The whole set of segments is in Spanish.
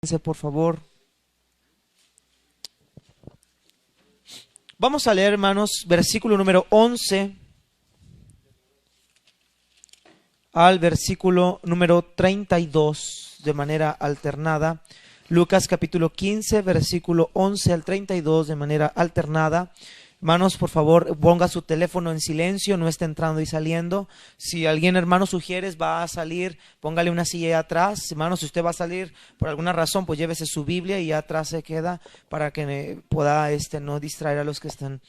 Por favor. Vamos a leer, hermanos, versículo número 11 al versículo número 32 de manera alternada. Lucas capítulo 15, versículo 11 al 32 de manera alternada. Hermanos, por favor, ponga su teléfono en silencio, no esté entrando y saliendo. Si alguien, hermano, sugieres va a salir, póngale una silla atrás. Hermano, si usted va a salir por alguna razón, pues llévese su Biblia y atrás se queda para que pueda no distraer a los que están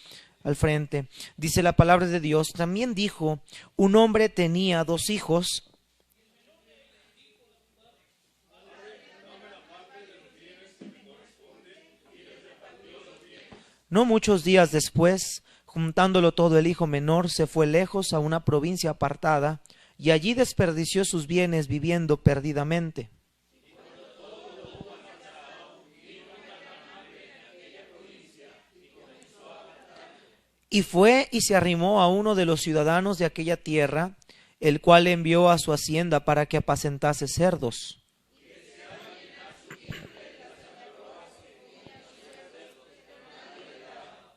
al frente. Dice la palabra de Dios, también dijo, un hombre tenía 2 hijos. No muchos días después, juntándolo todo, el hijo menor se fue lejos a una provincia apartada y allí desperdició sus bienes viviendo perdidamente. Y fue y se arrimó a uno de los ciudadanos de aquella tierra, el cual le envió a su hacienda para que apacentase cerdos.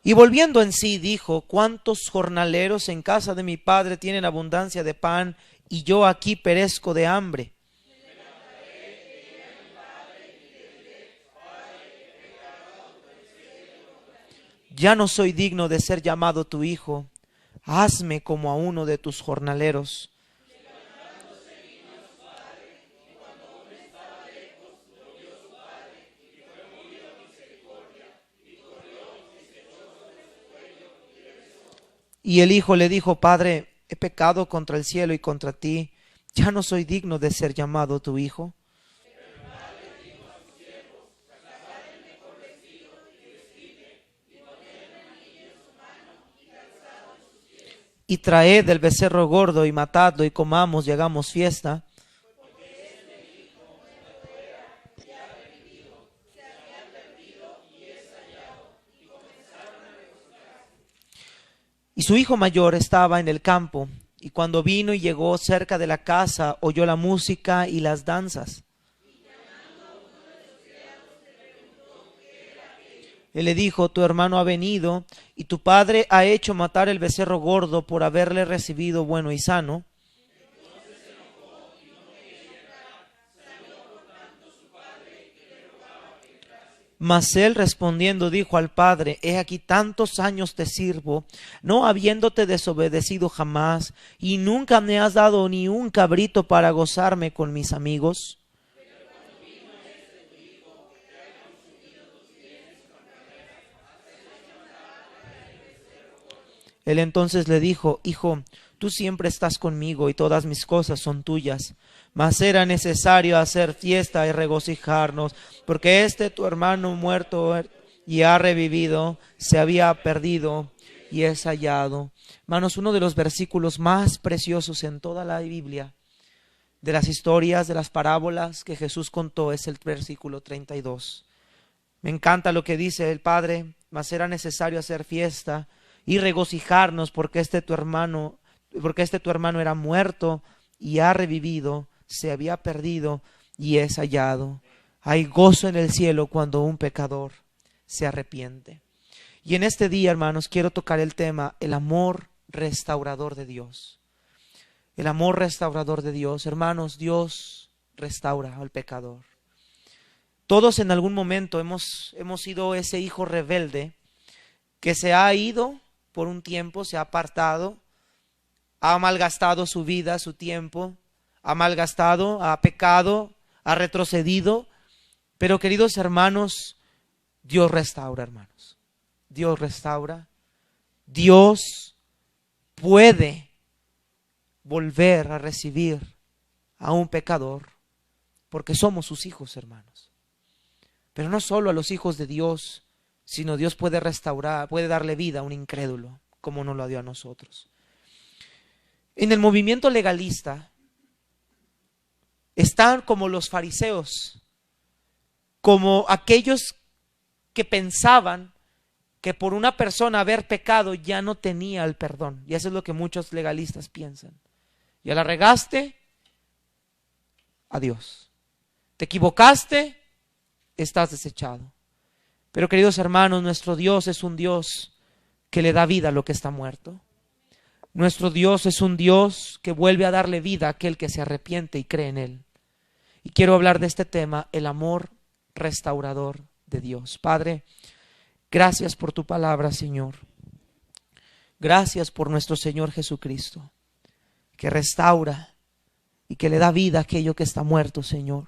Y volviendo en sí, dijo, ¿cuántos jornaleros en casa de mi padre tienen abundancia de pan, y yo aquí perezco de hambre? Ya no soy digno de ser llamado tu hijo, hazme como a uno de tus jornaleros. Y el hijo le dijo, Padre, he pecado contra el cielo y contra ti, ya no soy digno de ser llamado tu hijo. Y traed el becerro gordo y matadlo y comamos y hagamos fiesta. Y su hijo mayor estaba en el campo, y cuando vino y llegó cerca de la casa, oyó la música y las danzas. Él le dijo, tu hermano ha venido, y tu padre ha hecho matar el becerro gordo por haberle recibido bueno y sano. Mas él respondiendo dijo al padre, he aquí tantos años te sirvo, no habiéndote desobedecido jamás, y nunca me has dado ni un cabrito para gozarme con mis amigos. Él entonces le dijo, hijo, tú siempre estás conmigo y todas mis cosas son tuyas, mas era necesario hacer fiesta y regocijarnos, porque tu hermano muerto y ha revivido, se había perdido y es hallado. Hermanos, uno de los versículos más preciosos en toda la Biblia, de las historias, de las parábolas que Jesús contó, es el versículo 32. Me encanta lo que dice el Padre, mas era necesario hacer fiesta y regocijarnos porque tu hermano era muerto y ha revivido, se había perdido y es hallado. Hay gozo en el cielo cuando un pecador se arrepiente. Y en este día, hermanos, quiero tocar el tema, el amor restaurador de Dios. El amor restaurador de Dios. Hermanos, Dios restaura al pecador. Todos en algún momento hemos sido ese hijo rebelde que se ha ido por un tiempo, se ha apartado, ha malgastado su vida, su tiempo, ha malgastado, ha pecado, ha retrocedido. Pero queridos hermanos, Dios restaura, hermanos. Dios restaura. Dios puede volver a recibir a un pecador porque somos sus hijos, hermanos. Pero no solo a los hijos de Dios, sino Dios puede restaurar, puede darle vida a un incrédulo, como nos lo dio a nosotros. En el movimiento legalista están como los fariseos, como aquellos que pensaban que por una persona haber pecado ya no tenía el perdón. Y eso es lo que muchos legalistas piensan. Ya la regaste, adiós. Te equivocaste, estás desechado. Pero queridos hermanos, nuestro Dios es un Dios que le da vida a lo que está muerto. Nuestro Dios es un Dios que vuelve a darle vida a aquel que se arrepiente y cree en Él. Y quiero hablar de este tema, el amor restaurador de Dios. Padre, gracias por tu palabra, Señor. Gracias por nuestro Señor Jesucristo, que restaura y que le da vida a aquello que está muerto, Señor.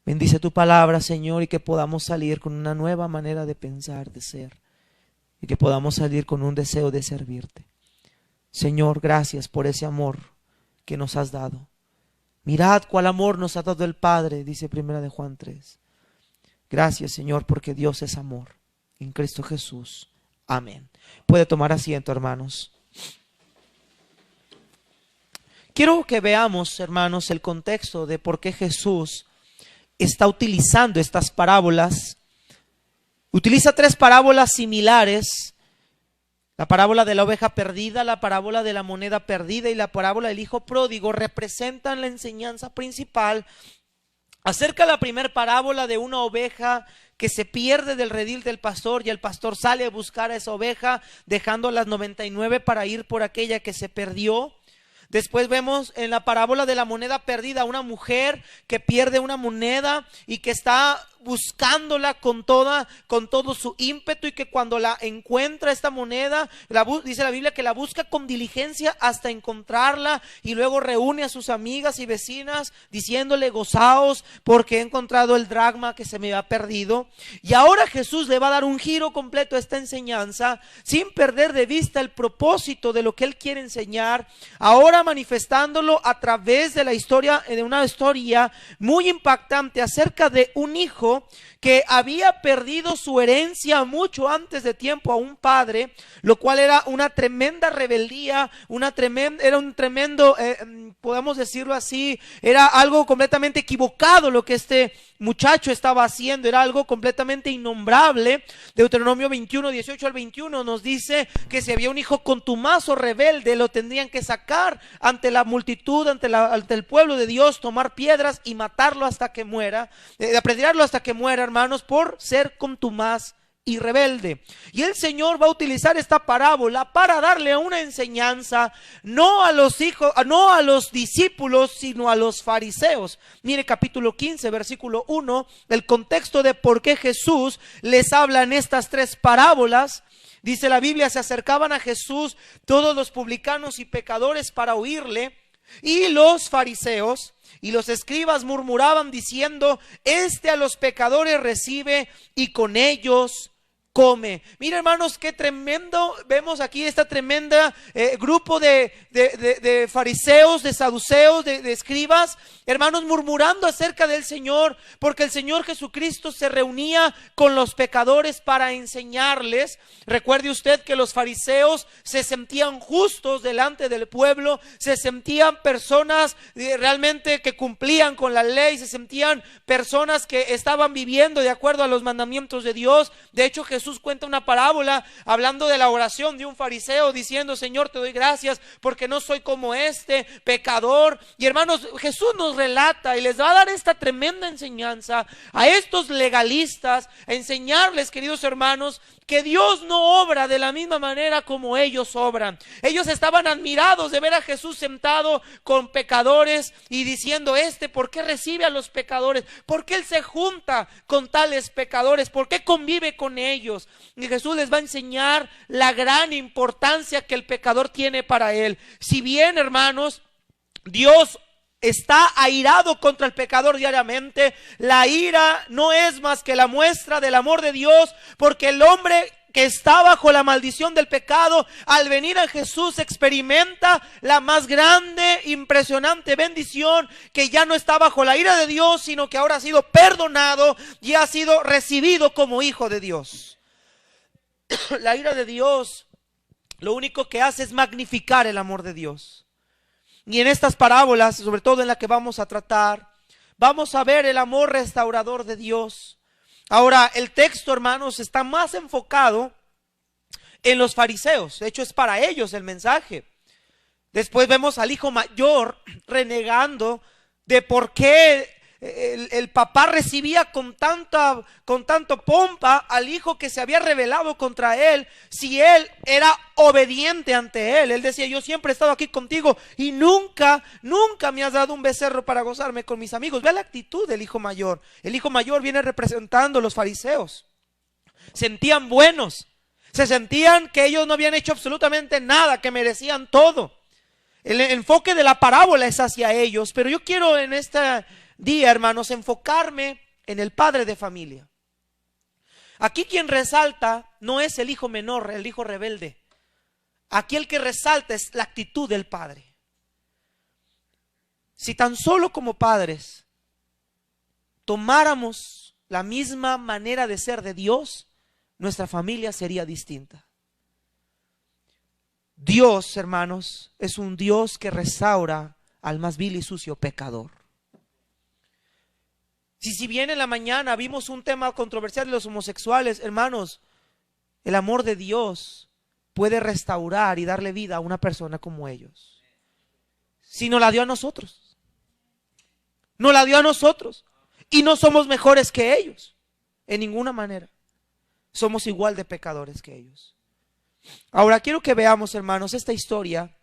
Bendice tu palabra, Señor, y que podamos salir con una nueva manera de pensar, de ser, y que podamos salir con un deseo de servirte. Señor, gracias por ese amor que nos has dado. Mirad cuál amor nos ha dado el Padre, dice 1 de Juan 3. Gracias, Señor, porque Dios es amor. En Cristo Jesús. Amén. Puede tomar asiento, hermanos. Quiero que veamos, hermanos, el contexto de por qué Jesús está utilizando estas parábolas. Utiliza 3 parábolas similares. La parábola de la oveja perdida, la parábola de la moneda perdida y la parábola del hijo pródigo representan la enseñanza principal acerca de la primera parábola de una oveja que se pierde del redil del pastor y el pastor sale a buscar a esa oveja dejando las 99 para ir por aquella que se perdió. Después vemos en la parábola de la moneda perdida una mujer que pierde una moneda y que está buscándola con todo su ímpetu, y que cuando la encuentra esta moneda, dice la Biblia que la busca con diligencia hasta encontrarla, y luego reúne a sus amigas y vecinas diciéndole: gozaos porque he encontrado el dracma que se me había perdido. Y ahora Jesús le va a dar un giro completo a esta enseñanza sin perder de vista el propósito de lo que Él quiere enseñar, ahora manifestándolo a través de la historia, de una historia muy impactante acerca de un hijo que había perdido su herencia mucho antes de tiempo a un padre, lo cual era una tremenda rebeldía, era un tremendo, podemos decirlo así, era algo completamente equivocado lo que este muchacho estaba haciendo, era algo completamente innombrable. Deuteronomio 21, 18 al 21 nos dice que si había un hijo contumaz o rebelde, lo tendrían que sacar ante la multitud, ante el pueblo de Dios, tomar piedras y matarlo hasta que muera, apedrearlo hasta que muera, hermanos, por ser contumaz y rebelde. Y el Señor va a utilizar esta parábola para darle una enseñanza, no a los discípulos, sino a los fariseos. Mire capítulo 15, versículo 1, el contexto de por qué Jesús les habla en estas 3 parábolas. Dice la Biblia: se acercaban a Jesús todos los publicanos y pecadores para oírle, y los fariseos y los escribas murmuraban diciendo: este a los pecadores recibe y con ellos come. Mira, hermanos, qué tremendo. Vemos aquí esta tremenda grupo de fariseos, de saduceos, de escribas, hermanos, murmurando acerca del Señor, porque el Señor Jesucristo se reunía con los pecadores para enseñarles. Recuerde usted que los fariseos se sentían justos delante del pueblo, se sentían personas realmente que cumplían con la ley, se sentían personas que estaban viviendo de acuerdo a los mandamientos de Dios. De hecho, Jesús cuenta una parábola hablando de la oración de un fariseo diciendo: Señor, te doy gracias porque no soy como este pecador. Y hermanos, Jesús nos relata y les va a dar esta tremenda enseñanza a estos legalistas, a enseñarles, queridos hermanos, que Dios no obra de la misma manera como ellos obran. Ellos estaban admirados de ver a Jesús sentado con pecadores y diciendo: ¿por qué recibe a los pecadores? ¿Por qué Él se junta con tales pecadores? ¿Por qué convive con ellos? Y Jesús les va a enseñar la gran importancia que el pecador tiene para Él. Si bien, hermanos, Dios está airado contra el pecador diariamente, la ira no es más que la muestra del amor de Dios, porque el hombre que está bajo la maldición del pecado, al venir a Jesús experimenta la más grande, impresionante bendición, que ya no está bajo la ira de Dios, sino que ahora ha sido perdonado y ha sido recibido como hijo de Dios. La ira de Dios lo único que hace es magnificar el amor de Dios. Y en estas parábolas, sobre todo en la que vamos a tratar, vamos a ver el amor restaurador de Dios. Ahora, el texto, hermanos, está más enfocado en los fariseos. De hecho, es para ellos el mensaje. Después vemos al hijo mayor renegando de por qué el papá recibía con tanto pompa al hijo que se había rebelado contra él, si él era obediente ante él. Él decía: yo siempre he estado aquí contigo y nunca me has dado un becerro para gozarme con mis amigos. Ve la actitud del hijo mayor. El hijo mayor viene representando a los fariseos. Sentían buenos, se sentían que ellos no habían hecho absolutamente nada, que merecían todo. El enfoque de la parábola es hacia ellos, pero yo quiero en este día, hermanos, enfocarme en el padre de familia. Aquí quien resalta no es el hijo menor, el hijo rebelde. Aquí el que resalta es la actitud del padre. Si tan solo como padres tomáramos la misma manera de ser de Dios, nuestra familia sería distinta. Dios, hermanos, es un Dios que restaura al más vil y sucio pecador. Si bien en la mañana vimos un tema controversial de los homosexuales, hermanos, el amor de Dios puede restaurar y darle vida a una persona como ellos. Si nos la dio a nosotros, nos la dio a nosotros, y no somos mejores que ellos, en ninguna manera. Somos igual de pecadores que ellos. Ahora quiero que veamos, hermanos, esta historia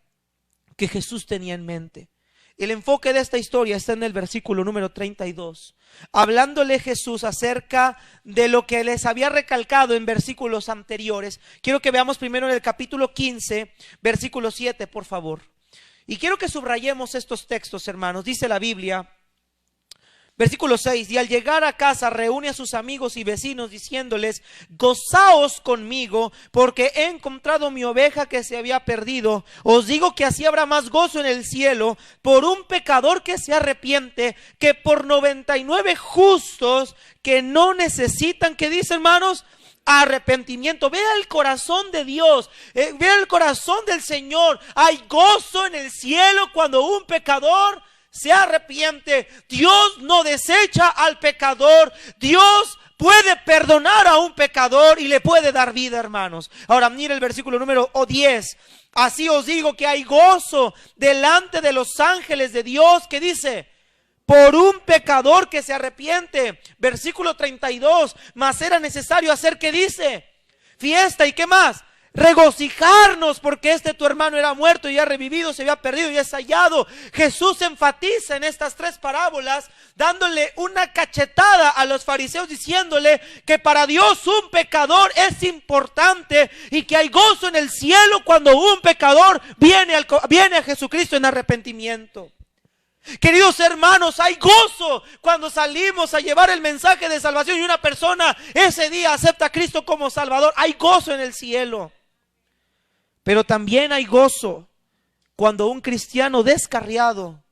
que Jesús tenía en mente. El enfoque de esta historia está en el versículo número 32. Hablándole Jesús acerca de lo que les había recalcado en versículos anteriores. Quiero que veamos primero en el capítulo 15, versículo 7, por favor. Y quiero que subrayemos estos textos, hermanos. Dice la Biblia, versículo 6, y al llegar a casa reúne a sus amigos y vecinos diciéndoles: gozaos conmigo porque he encontrado mi oveja que se había perdido. Os digo que así habrá más gozo en el cielo por un pecador que se arrepiente que por 99 justos que no necesitan, ¿qué dice, hermanos? Arrepentimiento. Vea el corazón de Dios, vea el corazón del Señor. Hay gozo en el cielo cuando un pecador se arrepiente. Dios no desecha al pecador. Dios puede perdonar a un pecador y le puede dar vida, hermanos. Ahora mire el versículo número 10. Así os digo que hay gozo delante de los ángeles de Dios, que dice, por un pecador que se arrepiente. Versículo 32. Mas era necesario hacer, ¿qué dice? Fiesta. ¿Y qué más? Regocijarnos porque tu hermano era muerto y ha revivido, se había perdido y es hallado. Jesús enfatiza en estas tres parábolas dándole una cachetada a los fariseos, diciéndole que para Dios un pecador es importante y que hay gozo en el cielo cuando un pecador viene a Jesucristo en arrepentimiento. Queridos hermanos, hay gozo cuando salimos a llevar el mensaje de salvación y una persona ese día acepta a Cristo como Salvador. Hay gozo en el cielo. Pero también hay gozo cuando un cristiano descarriado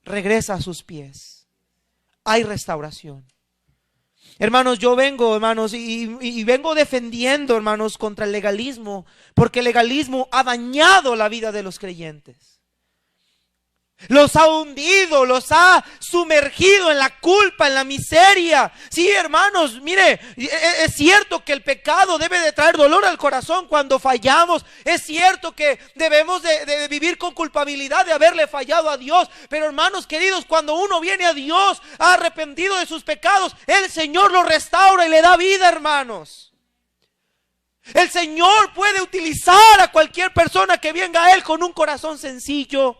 regresa a sus pies. Hay restauración. Hermanos, yo vengo, hermanos, y vengo defendiendo, hermanos, contra el legalismo, porque el legalismo ha dañado la vida de los creyentes. Los ha hundido, los ha sumergido en la culpa, en la miseria. Sí, hermanos, mire, es cierto que el pecado debe de traer dolor al corazón cuando fallamos. Es cierto que debemos de vivir con culpabilidad de haberle fallado a Dios. Pero hermanos queridos, cuando uno viene a Dios arrepentido de sus pecados, el Señor lo restaura y le da vida, hermanos. El Señor puede utilizar a cualquier persona que venga a Él con un corazón sencillo.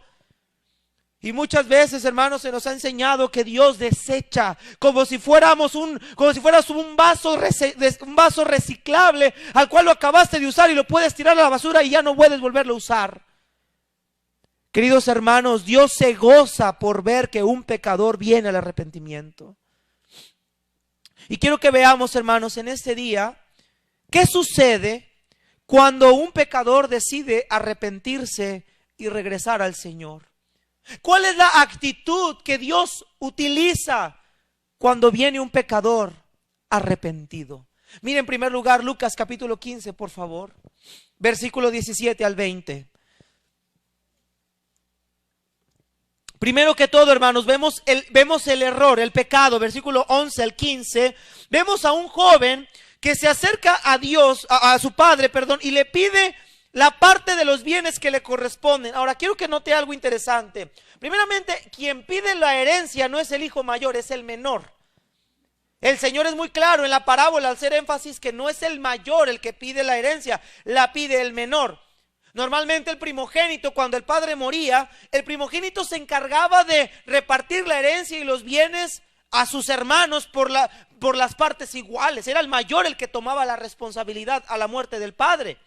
Y muchas veces, hermanos, se nos ha enseñado que Dios desecha como si fueras un vaso reciclable al cual lo acabaste de usar y lo puedes tirar a la basura y ya no puedes volverlo a usar. Queridos hermanos, Dios se goza por ver que un pecador viene al arrepentimiento. Y quiero que veamos, hermanos, en este día, ¿qué sucede cuando un pecador decide arrepentirse y regresar al Señor? ¿Cuál es la actitud que Dios utiliza cuando viene un pecador arrepentido? Miren en primer lugar Lucas capítulo 15, por favor, versículo 17 al 20. Primero que todo, hermanos, vemos el error, el pecado, versículo 11 al 15. Vemos a un joven que se acerca a Dios, a su padre, y le pide la parte de los bienes que le corresponden. Ahora quiero que note algo interesante. Primeramente, quien pide la herencia no es el hijo mayor, es el menor. El Señor es muy claro en la parábola al hacer énfasis que no es el mayor el que pide la herencia, la pide el menor. Normalmente el primogénito, cuando el padre moría, el primogénito se encargaba de repartir la herencia y los bienes a sus hermanos por las partes iguales. Era el mayor el que tomaba la responsabilidad a la muerte del padre.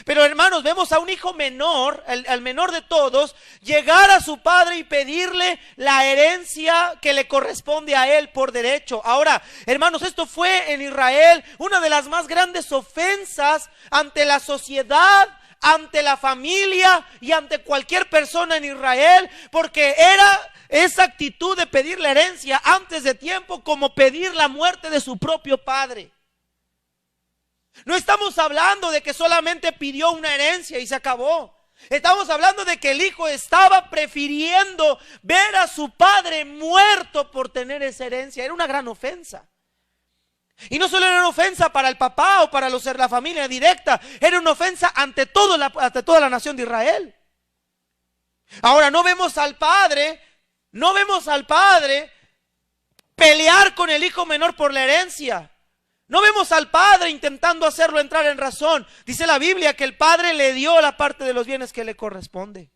Pero hermanos, vemos a un hijo menor, el menor de todos, llegar a su padre y pedirle la herencia que le corresponde a él por derecho. Ahora, hermanos, esto fue en Israel una de las más grandes ofensas ante la sociedad, ante la familia y ante cualquier persona en Israel, porque era esa actitud de pedir la herencia antes de tiempo como pedir la muerte de su propio padre. No estamos hablando de que solamente pidió una herencia y se acabó. Estamos hablando de que el hijo estaba prefiriendo ver a su padre muerto por tener esa herencia. Era una gran ofensa. Y no solo era una ofensa para el papá o para la familia directa, era una ofensa ante toda la nación de Israel. Ahora no vemos al padre pelear con el hijo menor por la herencia. No vemos al padre intentando hacerlo entrar en razón. Dice la Biblia que el padre le dio la parte de los bienes que le corresponde.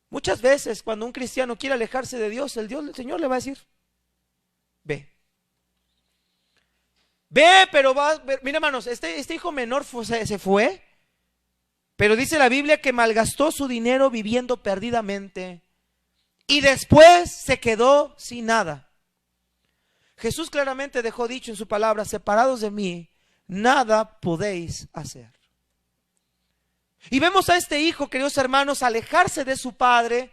Muchas veces cuando un cristiano quiere alejarse de Dios, el Señor le va a decir: ve, pero mira hermanos, este hijo menor se fue, pero dice la Biblia que malgastó su dinero viviendo perdidamente y después se quedó sin nada. Jesús claramente dejó dicho en su palabra: separados de mí, nada podéis hacer. Y vemos a este hijo, queridos hermanos, alejarse de su padre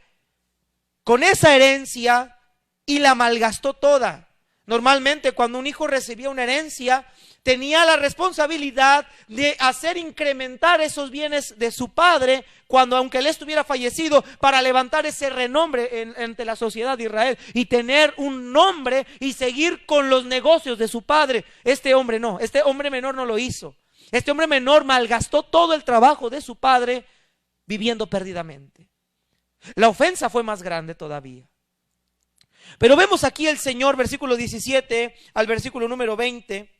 con esa herencia y la malgastó toda. Normalmente cuando un hijo recibía una herencia, tenía la responsabilidad de hacer incrementar esos bienes de su padre aunque él estuviera fallecido, para levantar ese renombre ante la sociedad de Israel y tener un nombre y seguir con los negocios de su padre. Este hombre menor no lo hizo. Este hombre menor malgastó todo el trabajo de su padre viviendo perdidamente. La ofensa fue más grande todavía. Pero vemos aquí el Señor, versículo 17 al versículo número 20.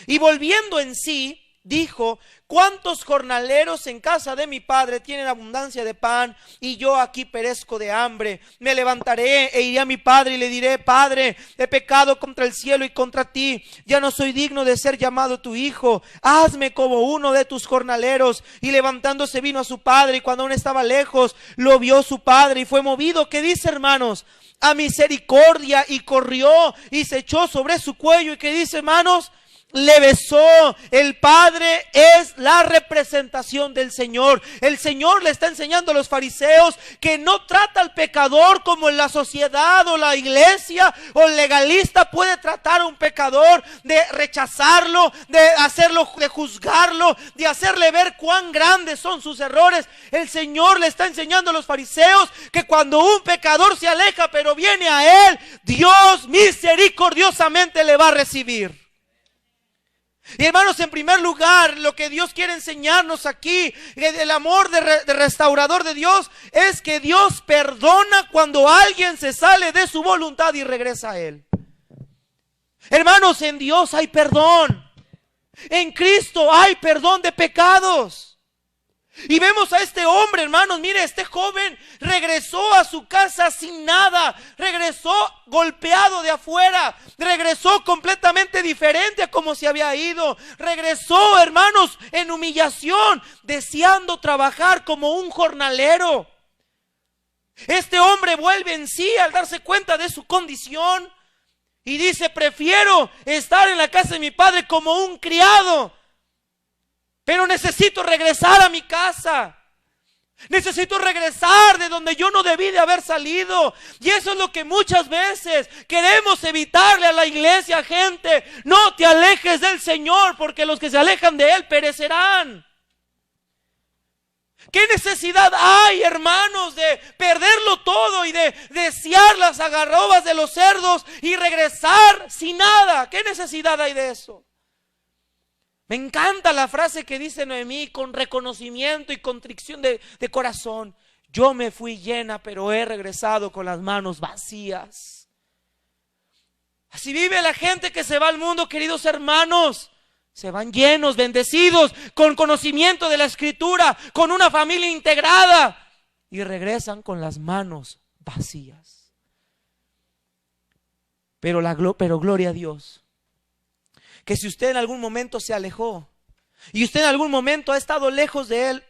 Y volviendo en sí, dijo: ¿cuántos jornaleros en casa de mi padre tienen abundancia de pan y yo aquí perezco de hambre? Me levantaré e iré a mi padre y le diré: Padre, he pecado contra el cielo y contra ti, ya no soy digno de ser llamado tu hijo, hazme como uno de tus jornaleros. Y levantándose vino a su padre, y cuando aún estaba lejos lo vio su padre y fue movido, ¿qué dice, hermanos?, a misericordia, y corrió y se echó sobre su cuello. ¿Y qué dice, hermanos? Le besó. El padre es la representación del Señor. El Señor le está enseñando a los fariseos que no trata al pecador como en la sociedad o la iglesia o el legalista puede tratar a un pecador, de rechazarlo, de juzgarlo, de hacerle ver cuán grandes son sus errores. El Señor le está enseñando a los fariseos que cuando un pecador se aleja pero viene a Él, Dios misericordiosamente le va a recibir. Y hermanos, en primer lugar, lo que Dios quiere enseñarnos aquí, el amor de restaurador de Dios, es que Dios perdona cuando alguien se sale de su voluntad y regresa a Él. Hermanos, en Dios hay perdón. En Cristo hay perdón de pecados. Y vemos a este hombre, hermanos, mire, este joven regresó a su casa sin nada, regresó golpeado de afuera, regresó completamente diferente a como se había ido, regresó, hermanos, en humillación, deseando trabajar como un jornalero. Este hombre vuelve en sí al darse cuenta de su condición y dice: prefiero estar en la casa de mi padre como un criado, pero necesito regresar a mi casa. Necesito regresar de donde yo no debí de haber salido. Y eso es lo que muchas veces queremos evitarle a la iglesia, gente. No te alejes del Señor, porque los que se alejan de Él perecerán. ¿Qué necesidad hay, hermanos, de perderlo todo y de desear las algarrobas de los cerdos y regresar sin nada? ¿Qué necesidad hay de eso? Me encanta la frase que dice Noemí con reconocimiento y contrición de corazón. Yo me fui llena, pero he regresado con las manos vacías. Así vive la gente que se va al mundo, queridos hermanos. Se van llenos, bendecidos, con conocimiento de la Escritura, con una familia integrada, y regresan con las manos vacías. Pero gloria a Dios, que si usted en algún momento se alejó y usted en algún momento ha estado lejos de Él,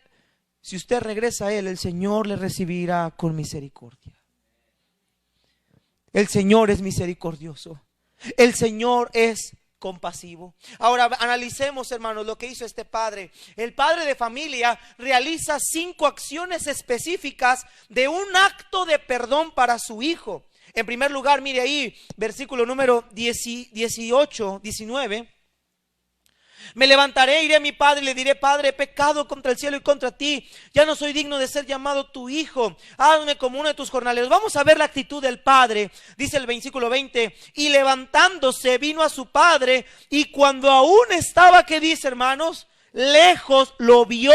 si usted regresa a Él, el Señor le recibirá con misericordia. El Señor es misericordioso. El Señor es compasivo. Ahora analicemos, hermanos, lo que hizo este padre. El padre de familia realiza 5 acciones específicas de un acto de perdón para su hijo. En primer lugar, mire ahí, versículo número 18, 19. Me levantaré, iré a mi padre y le diré: Padre, he pecado contra el cielo y contra ti. Ya no soy digno de ser llamado tu hijo. Hazme como uno de tus jornaleros. Vamos a ver la actitud del padre. Dice el versículo 20: y levantándose vino a su padre, y cuando aún estaba, ¿qué dice, hermanos? Lejos, lo vio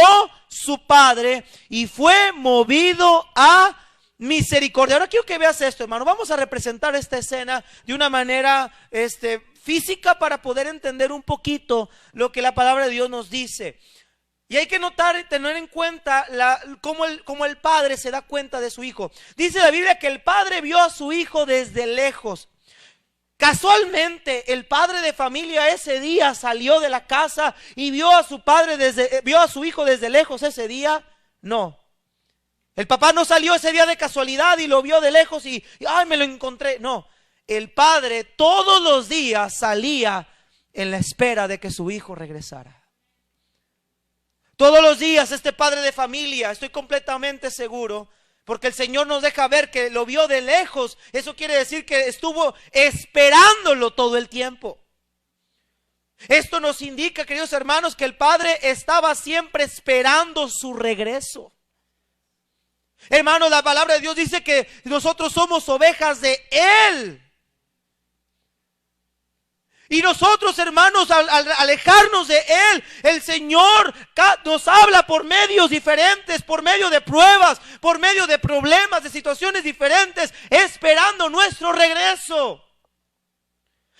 su padre y fue movido a misericordia. Ahora quiero que veas esto, hermano. Vamos a representar esta escena de una manera física para poder entender un poquito lo que la palabra de Dios nos dice. Y hay que notar y tener en cuenta cómo el padre se da cuenta de su hijo. Dice la Biblia que el padre vio a su hijo desde lejos. Casualmente el padre de familia ese día salió de la casa y vio a su hijo desde lejos ese día. No. El papá no salió ese día de casualidad y lo vio de lejos y ¡ay, me lo encontré! No, el padre todos los días salía en la espera de que su hijo regresara. Todos los días este padre de familia, estoy completamente seguro, porque el Señor nos deja ver que lo vio de lejos. Eso quiere decir que estuvo esperándolo todo el tiempo. Esto nos indica, queridos hermanos, que el padre estaba siempre esperando su regreso. Hermanos, la palabra de Dios dice que nosotros somos ovejas de Él. Y nosotros, hermanos, al alejarnos de Él, el Señor nos habla por medios diferentes, por medio de pruebas, por medio de problemas, de situaciones diferentes, esperando nuestro regreso.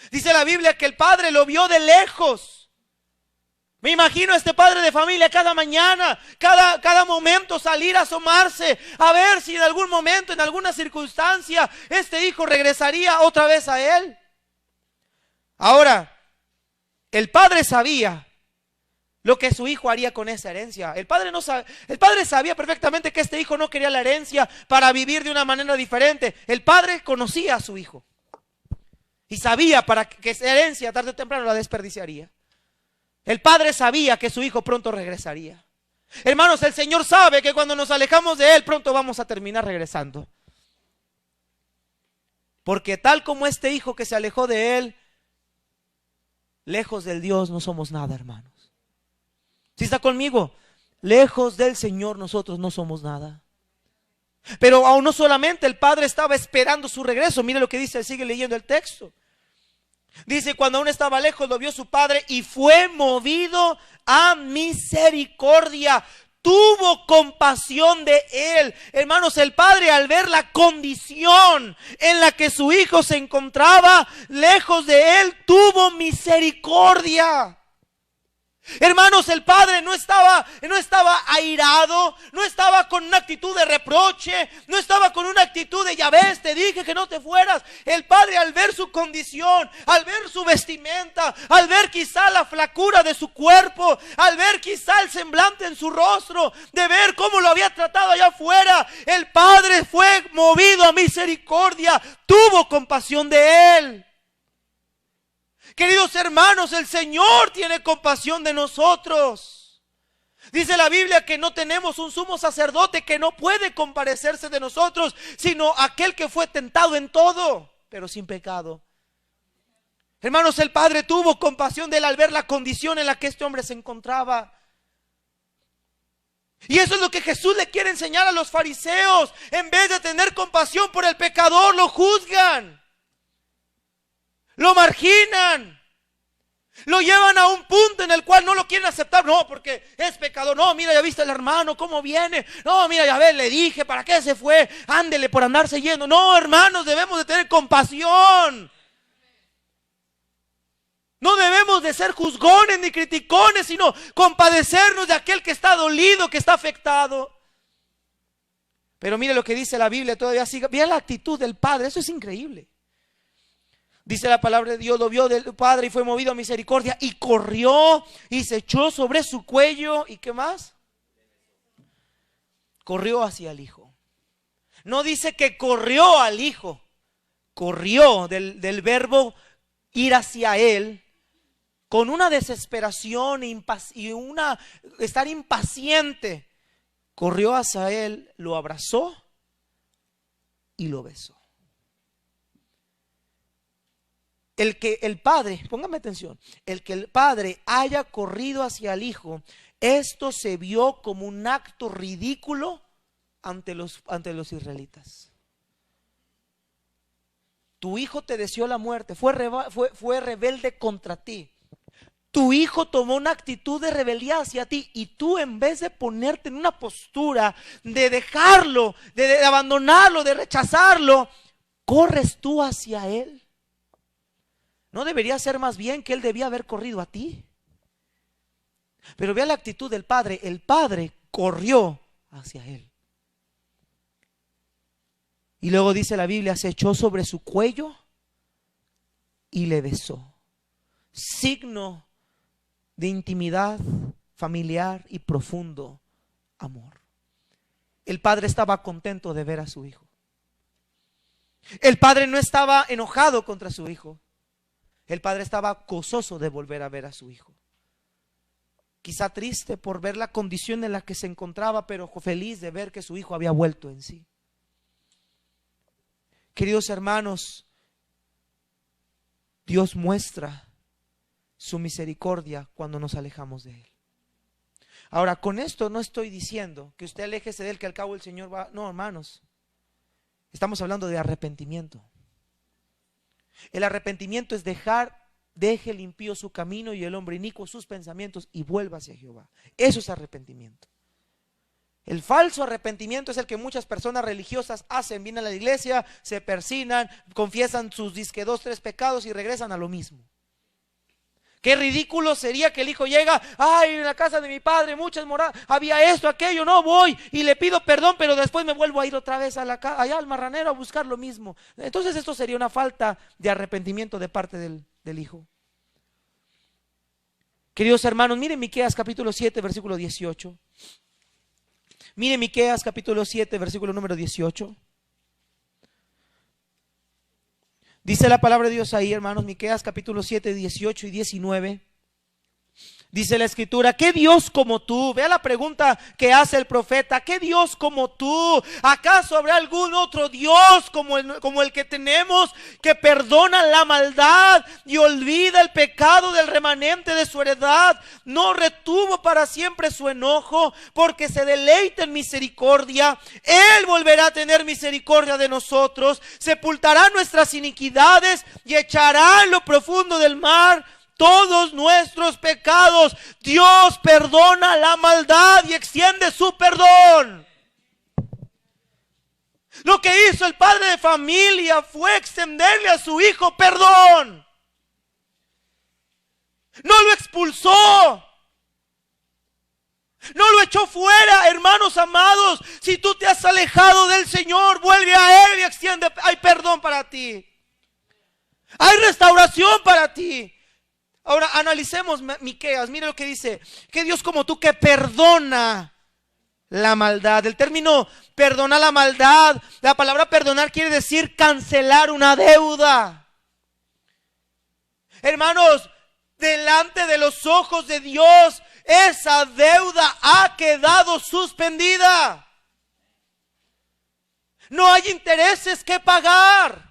Dice la Biblia que el padre lo vio de lejos. Me imagino a este padre de familia cada mañana, cada momento salir a asomarse, a ver si en algún momento, en alguna circunstancia, este hijo regresaría otra vez a él. Ahora, el padre sabía lo que su hijo haría con esa herencia. El padre sabía perfectamente que este hijo no quería la herencia para vivir de una manera diferente. El padre conocía a su hijo y sabía que esa herencia tarde o temprano la desperdiciaría. El padre sabía que su hijo pronto regresaría. Hermanos, el Señor sabe que cuando nos alejamos de Él, pronto vamos a terminar regresando. Porque tal como este hijo que se alejó de Él, lejos del Dios no somos nada, hermanos. ¿Sí está conmigo? Lejos del Señor nosotros no somos nada. Pero aún no solamente el padre estaba esperando su regreso. Mire lo que dice, sigue leyendo el texto. Dice: cuando aún estaba lejos lo vio su padre y fue movido a misericordia. Tuvo compasión de él. Hermanos, el padre, al ver la condición en la que su hijo se encontraba lejos de él, tuvo misericordia. Hermanos, el padre no estaba airado, no estaba con una actitud de reproche, no estaba con una actitud de ya ves, te dije que no te fueras. El padre, al ver su condición, al ver su vestimenta, al ver quizá la flacura de su cuerpo, al ver quizá el semblante en su rostro, de ver cómo lo había tratado allá afuera, el padre fue movido a misericordia, tuvo compasión de él. Queridos hermanos, el Señor tiene compasión de nosotros. Dice la Biblia que no tenemos un sumo sacerdote que no puede compadecerse de nosotros, sino aquel que fue tentado en todo, pero sin pecado. Hermanos, el Padre tuvo compasión de él al ver la condición en la que este hombre se encontraba. Y eso es lo que Jesús le quiere enseñar a los fariseos. En vez de tener compasión por el pecador, lo juzgan, lo marginan. Lo llevan a un punto en el cual no lo quieren aceptar. No, porque es pecador. No, mira, ya viste el hermano cómo viene. No, mira, ya ves, le dije, ¿para qué se fue? Ándele por andarse yendo. No, hermanos, debemos de tener compasión. No debemos de ser juzgones ni criticones, sino compadecernos de aquel que está dolido, que está afectado. Pero mire lo que dice la Biblia, todavía sigue. Mira la actitud del Padre, eso es increíble. Dice la palabra de Dios, lo vio del Padre y fue movido a misericordia y corrió y se echó sobre su cuello. ¿Y qué más? Corrió hacia el Hijo. No dice que corrió al Hijo. Corrió del verbo ir hacia Él con una desesperación y estar impaciente. Corrió hacia Él, lo abrazó y lo besó. El que el Padre, póngame atención, el que el Padre haya corrido hacia el Hijo, esto se vio como un acto ridículo ante los israelitas. Tu hijo te deseó la muerte, fue rebelde contra ti. Tu hijo tomó una actitud de rebeldía hacia ti y tú, en vez de ponerte en una postura de dejarlo, de abandonarlo, de rechazarlo, corres tú hacia él. ¿No debería ser más bien que él debía haber corrido a ti? Pero vea la actitud del Padre. El Padre corrió hacia él. Y luego dice la Biblia, se echó sobre su cuello y le besó. Signo de intimidad familiar y profundo amor. El Padre estaba contento de ver a su hijo. El Padre no estaba enojado contra su hijo. El Padre estaba gozoso de volver a ver a su hijo. Quizá triste por ver la condición en la que se encontraba, pero feliz de ver que su hijo había vuelto en sí. Queridos hermanos, Dios muestra su misericordia cuando nos alejamos de Él. Ahora, con esto no estoy diciendo que usted aléjese de Él, que al cabo el Señor va. No, hermanos, estamos hablando de arrepentimiento. El arrepentimiento es deje el impío su camino y el hombre inicuo sus pensamientos y vuelva hacia Jehová. Eso es arrepentimiento. El falso arrepentimiento es el que muchas personas religiosas hacen. Vienen a la iglesia, se persignan, confiesan sus 2, 3 pecados y regresan a lo mismo. Qué ridículo sería que el hijo llega, ay, en la casa de mi padre muchas moradas, había esto, aquello, no voy y le pido perdón, pero después me vuelvo a ir otra vez allá al marranero a buscar lo mismo. Entonces esto sería una falta de arrepentimiento de parte del hijo. Queridos hermanos, miren Miqueas capítulo 7, versículo 18. Miren Miqueas capítulo 7, versículo número 18. Dice la palabra de Dios ahí, hermanos, Miqueas capítulo 7, 18 y 19. Dice la escritura, ¿qué Dios como tú? Vea la pregunta que hace el profeta, ¿qué Dios como tú? ¿Acaso habrá algún otro Dios como el que tenemos, que perdona la maldad y olvida el pecado del remanente de su heredad? No retuvo para siempre su enojo, porque se deleita en misericordia. Él volverá a tener misericordia de nosotros, sepultará nuestras iniquidades y echará en lo profundo del mar todos nuestros pecados. Dios perdona la maldad y extiende su perdón. Lo que hizo el padre de familia fue extenderle a su hijo perdón. No lo expulsó, no lo echó fuera. Hermanos amados, si tú te has alejado del Señor, vuelve a Él y extiende. Hay perdón para ti, hay restauración para ti. Ahora analicemos Miqueas. Mire lo que dice, que Dios como tú que perdona la maldad. El término perdona la maldad, la palabra perdonar quiere decir cancelar una deuda. Hermanos, delante de los ojos de Dios, esa deuda ha quedado suspendida. No hay intereses que pagar.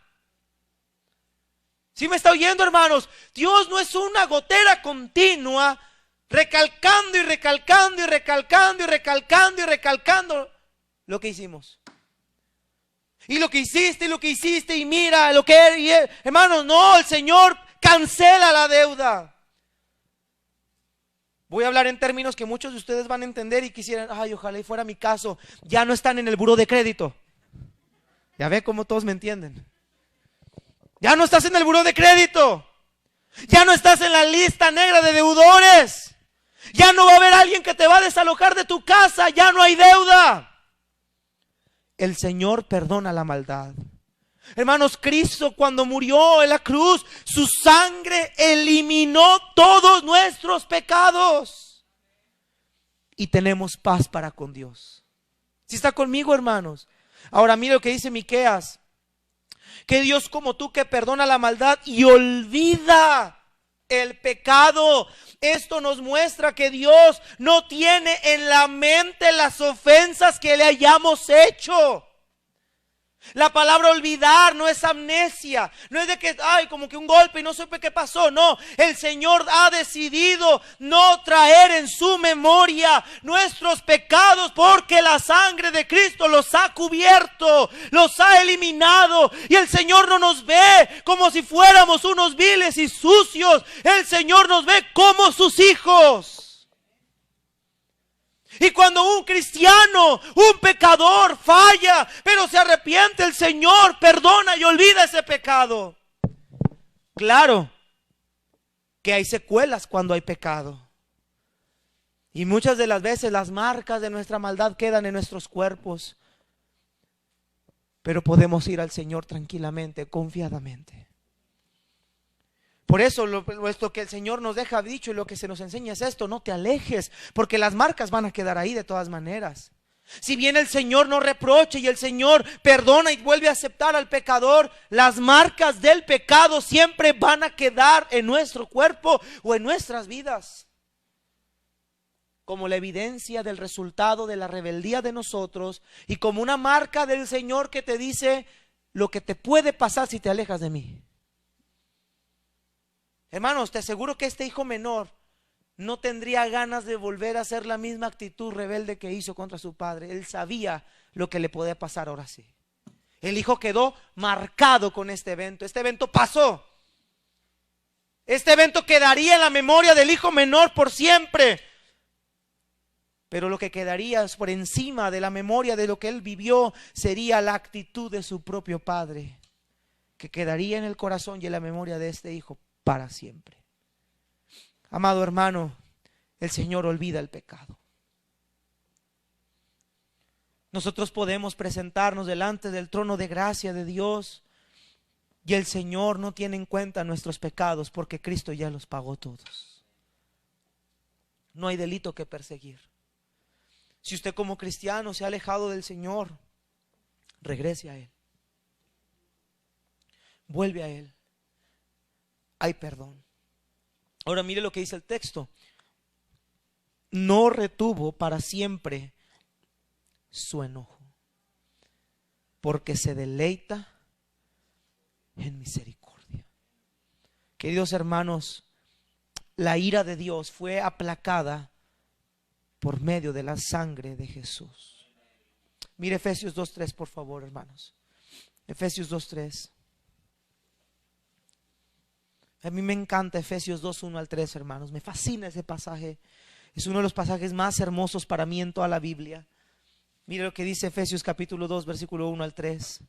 ¿Sí me está oyendo, hermanos? Dios no es una gotera continua, recalcando y recalcando y recalcando y recalcando y recalcando lo que hicimos. Y lo que hiciste y mira lo que hermanos, no, el Señor cancela la deuda. Voy a hablar en términos que muchos de ustedes van a entender y quisieran, ay, ojalá y fuera mi caso. Ya no están en el buró de crédito. Ya ve cómo todos me entienden. Ya no estás en el buró de crédito. Ya no estás en la lista negra de deudores. Ya no va a haber alguien que te va a desalojar de tu casa. Ya no hay deuda. El Señor perdona la maldad. Hermanos, Cristo cuando murió en la cruz, su sangre eliminó todos nuestros pecados. Y tenemos paz para con Dios. ¿Sí está conmigo, hermanos? Ahora mire lo que dice Miqueas. Que Dios como tú que perdona la maldad y olvida el pecado. Esto nos muestra que Dios no tiene en la mente las ofensas que le hayamos hecho. La palabra olvidar no es amnesia, no es de que, ay, como que un golpe y no supe qué pasó. No, el Señor ha decidido no traer en su memoria nuestros pecados porque la sangre de Cristo los ha cubierto, los ha eliminado. Y el Señor no nos ve como si fuéramos unos viles y sucios. El Señor nos ve como sus hijos. Y cuando un cristiano, un pecador falla, pero se arrepiente, el Señor perdona y olvida ese pecado. Claro que hay secuelas cuando hay pecado. Y muchas de las veces las marcas de nuestra maldad quedan en nuestros cuerpos. Pero podemos ir al Señor tranquilamente, confiadamente. Por eso esto que el Señor nos deja dicho y lo que se nos enseña es esto: no te alejes, porque las marcas van a quedar ahí de todas maneras. Si bien el Señor no reprocha y el Señor perdona y vuelve a aceptar al pecador, las marcas del pecado siempre van a quedar en nuestro cuerpo o en nuestras vidas, como la evidencia del resultado de la rebeldía de nosotros y como una marca del Señor que te dice lo que te puede pasar si te alejas de mí. Hermanos, te aseguro que este hijo menor no tendría ganas de volver a hacer la misma actitud rebelde que hizo contra su padre. Él sabía lo que le podía pasar ahora sí. El hijo quedó marcado con este evento. Este evento pasó. Este evento quedaría en la memoria del hijo menor por siempre. Pero lo que quedaría por encima de la memoria de lo que él vivió sería la actitud de su propio padre, que quedaría en el corazón y en la memoria de este hijo para siempre. Amado hermano, el Señor olvida el pecado. Nosotros podemos presentarnos delante del trono de gracia de Dios y el Señor no tiene en cuenta nuestros pecados porque Cristo ya los pagó todos. No hay delito que perseguir. Si usted como cristiano se ha alejado del Señor, regrese a Él. Vuelve a Él. Hay perdón. Ahora mire lo que dice el texto. No retuvo para siempre su enojo, porque se deleita en misericordia. Queridos hermanos, la ira de Dios fue aplacada por medio de la sangre de Jesús. Mire Efesios 2:3, por favor, hermanos. Efesios 2:3. A mí me encanta Efesios 2:1-3, hermanos. Me fascina ese pasaje. Es uno de los pasajes más hermosos para mí en toda la Biblia. Mire lo que dice Efesios capítulo 2, versículo 1-3.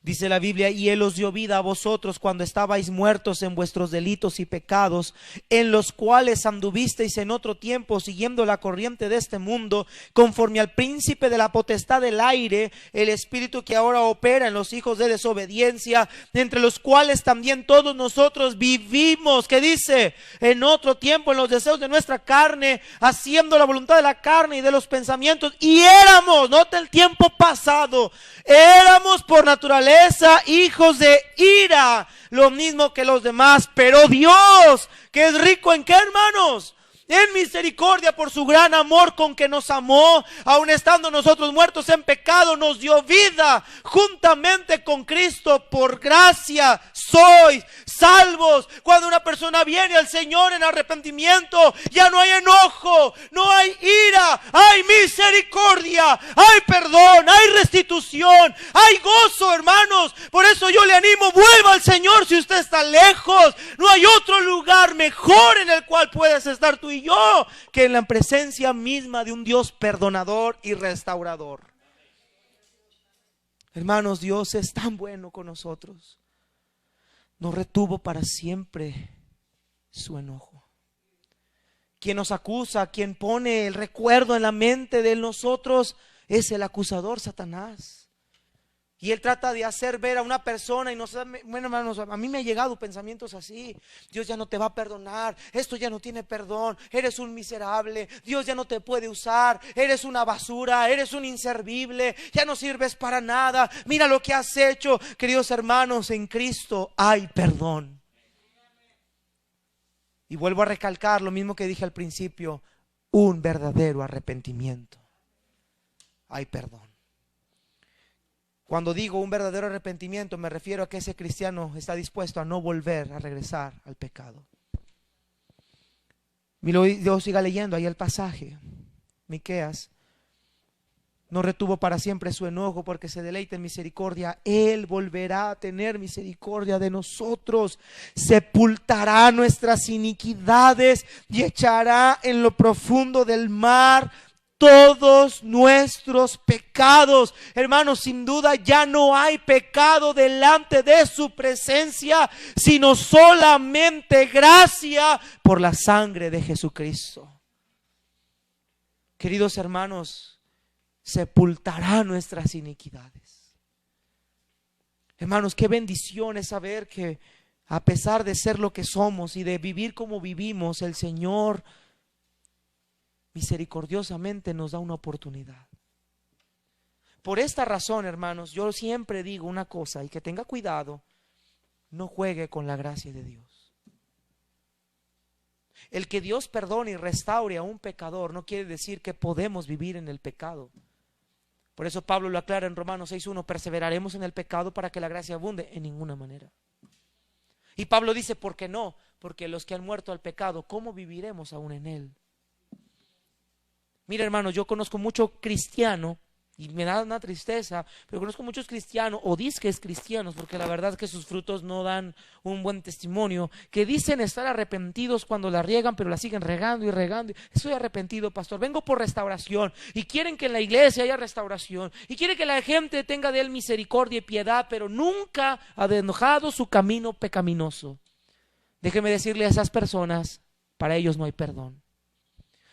Dice la Biblia: y Él os dio vida a vosotros cuando estabais muertos en vuestros delitos y pecados, en los cuales anduvisteis en otro tiempo, siguiendo la corriente de este mundo, conforme al príncipe de la potestad del aire, el espíritu que ahora opera en los hijos de desobediencia, entre los cuales también todos nosotros vivimos. ¿Qué dice? En otro tiempo, en los deseos de nuestra carne, haciendo la voluntad de la carne y de los pensamientos, y éramos, nota el tiempo pasado, éramos por naturaleza hijos de ira, lo mismo que los demás. Pero Dios, que es rico en ¿qué, hermanos? en misericordia por su gran amor con que nos amó, aun estando nosotros muertos en pecado, nos dio vida juntamente con Cristo. Por gracia sois salvos. Cuando una persona viene al Señor en arrepentimiento, ya no hay enojo, no hay ira, hay misericordia, hay perdón, hay restitución, hay gozo, hermanos. Por eso yo le animo, vuelva al Señor si usted está lejos. No hay otro lugar mejor en el cual puedes estar tú y yo que en la presencia misma de un Dios perdonador y restaurador. Hermanos, Dios es tan bueno con nosotros. Nos retuvo para siempre su enojo. Quien nos acusa, quien pone el recuerdo en la mente de nosotros, es el acusador, Satanás. Y él trata de hacer ver a una persona y bueno, hermanos, a mí me han llegado pensamientos así: Dios ya no te va a perdonar, esto ya no tiene perdón, eres un miserable, Dios ya no te puede usar, eres una basura, eres un inservible, ya no sirves para nada, mira lo que has hecho. Queridos hermanos, en Cristo hay perdón. Y vuelvo a recalcar lo mismo que dije al principio: un verdadero arrepentimiento. Hay perdón. Cuando digo un verdadero arrepentimiento, me refiero a que ese cristiano está dispuesto a no volver a regresar al pecado. Dios siga leyendo ahí el pasaje. Miqueas: no retuvo para siempre su enojo, porque se deleita en misericordia. Él volverá a tener misericordia de nosotros. Sepultará nuestras iniquidades y echará en lo profundo del mar todos nuestros pecados. Hermanos, sin duda ya no hay pecado delante de su presencia, sino solamente gracia por la sangre de Jesucristo. Queridos hermanos, sepultará nuestras iniquidades. Hermanos, qué bendición es saber que a pesar de ser lo que somos y de vivir como vivimos, el Señor misericordiosamente nos da una oportunidad. Por esta razón, hermanos, yo siempre digo una cosa, y que tenga cuidado: no juegue con la gracia de Dios. El que Dios perdone y restaure a un pecador no quiere decir que podemos vivir en el pecado. Por eso Pablo lo aclara en Romanos 6:1: perseveraremos en el pecado para que la gracia abunde. En ninguna manera. Y Pablo dice: ¿por qué no? Porque los que han muerto al pecado, ¿cómo viviremos aún en él? Mira, hermano, yo conozco mucho cristiano, y me da una tristeza, pero conozco muchos cristianos, o disques cristianos, porque la verdad es que sus frutos no dan un buen testimonio, que dicen estar arrepentidos cuando la riegan, pero la siguen regando y regando. Estoy arrepentido, pastor, vengo por restauración, y quieren que en la iglesia haya restauración, y quieren que la gente tenga de él misericordia y piedad, pero nunca ha dejado su camino pecaminoso. Déjeme decirle a esas personas: para ellos no hay perdón.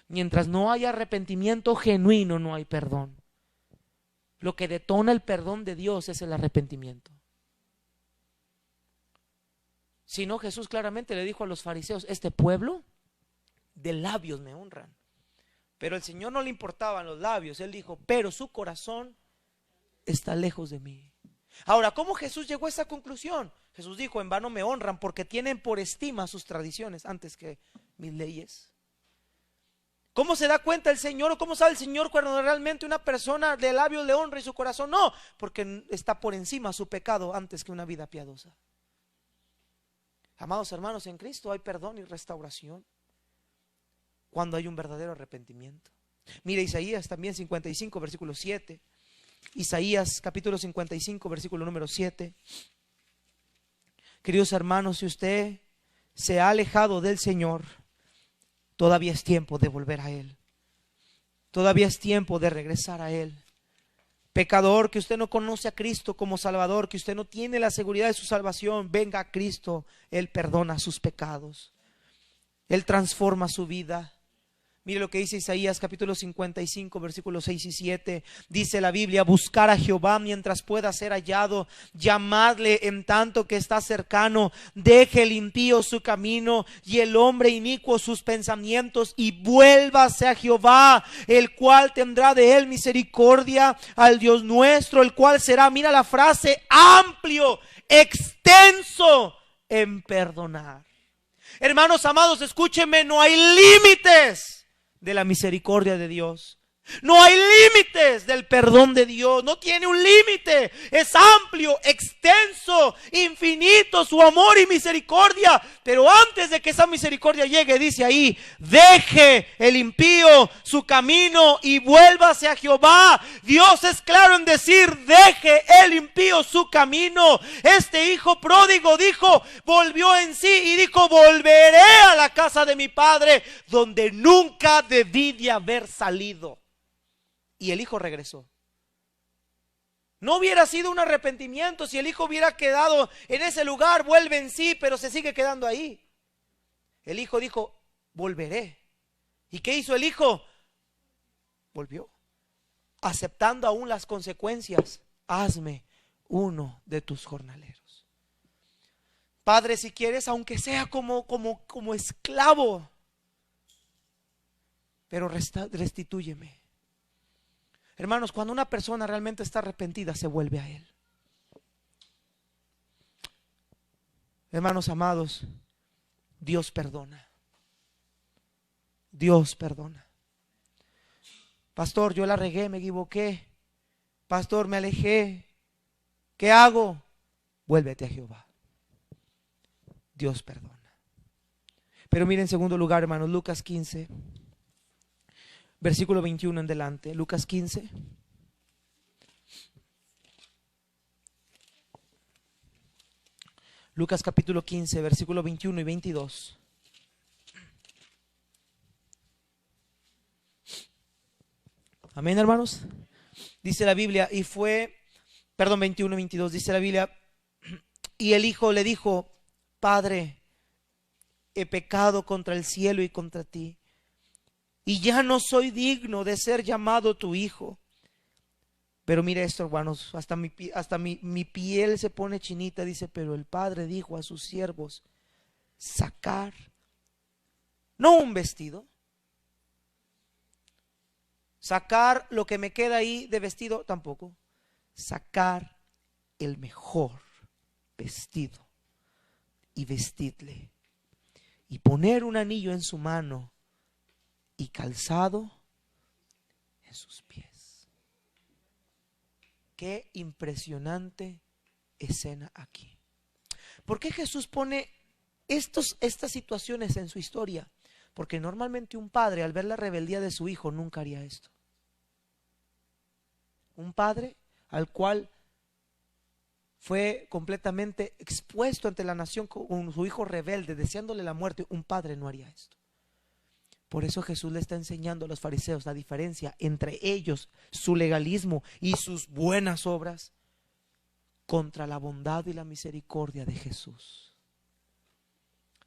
Mientras no haya arrepentimiento genuino, no hay perdón. Lo que detona el perdón de Dios es el arrepentimiento. Si no, Jesús claramente le dijo a los fariseos: este pueblo de labios me honran. Pero al Señor no le importaban los labios. Él dijo: pero su corazón está lejos de mí. Ahora, ¿cómo Jesús llegó a esa conclusión? Jesús dijo: en vano me honran porque tienen por estima sus tradiciones antes que mis leyes. ¿Cómo se da cuenta el Señor, o cómo sabe el Señor cuando realmente una persona de labios le honra y su corazón no? Porque está por encima su pecado antes que una vida piadosa. Amados hermanos, en Cristo hay perdón y restauración cuando hay un verdadero arrepentimiento. Mire Isaías también 55 versículo 7. Isaías capítulo 55 versículo número 7. Queridos hermanos, si usted se ha alejado del Señor, todavía es tiempo de volver a Él. Todavía es tiempo de regresar a Él. Pecador, que usted no conoce a Cristo como Salvador, que usted no tiene la seguridad de su salvación, venga a Cristo. Él perdona sus pecados. Él transforma su vida. Mire lo que dice Isaías capítulo 55 versículos 6 y 7. Dice la Biblia: buscar a Jehová mientras pueda ser hallado, llamadle en tanto que está cercano. Deje el impío su camino y el hombre inicuo sus pensamientos, y vuélvase a Jehová, el cual tendrá de él misericordia, al Dios nuestro, el cual será, mira la frase, amplio, extenso en perdonar. Hermanos amados, escúchenme, no hay límites de la misericordia de Dios. No hay límites del perdón de Dios, no tiene un límite, es amplio, extenso, infinito su amor y misericordia. Pero antes de que esa misericordia llegue, dice ahí: deje el impío su camino y vuélvase a Jehová. Dios es claro en decir: deje el impío su camino. Este hijo pródigo dijo, volvió en sí y dijo: volveré a la casa de mi padre, donde nunca debí de haber salido. Y el hijo regresó. No hubiera sido un arrepentimiento si el hijo hubiera quedado en ese lugar, vuelve en sí, pero se sigue quedando ahí. El hijo dijo: volveré. ¿Y qué hizo el hijo? Volvió, aceptando aún las consecuencias. Hazme uno de tus jornaleros. Padre, si quieres, aunque sea como esclavo, pero restitúyeme. Hermanos, cuando una persona realmente está arrepentida, se vuelve a Él. Hermanos amados, Dios perdona. Dios perdona. Pastor, yo la regué, me equivoqué. Pastor, me alejé. ¿Qué hago? Vuélvete a Jehová. Dios perdona. Pero miren, en segundo lugar, hermanos, Lucas 15. Versículo 21 en delante, Lucas 15. Lucas capítulo 15, versículo 21 y 22. Amén, hermanos. Dice la Biblia, 21 y 22, dice la Biblia: y el hijo le dijo: Padre, he pecado contra el cielo y contra ti, y ya no soy digno de ser llamado tu hijo. Pero mire esto, hermanos, hasta mi piel se pone chinita. Dice: pero el padre dijo a sus siervos: sacar, no un vestido, sacar lo que me queda ahí de vestido tampoco, sacar el mejor vestido y vestidle, y poner un anillo en su mano y calzado en sus pies. Qué impresionante escena aquí. ¿Por qué Jesús pone estas situaciones en su historia? Porque normalmente un padre, al ver la rebeldía de su hijo, nunca haría esto. Un padre al cual fue completamente expuesto ante la nación con su hijo rebelde, deseándole la muerte, un padre no haría esto. Por eso Jesús le está enseñando a los fariseos la diferencia entre ellos, su legalismo y sus buenas obras, contra la bondad y la misericordia de Jesús.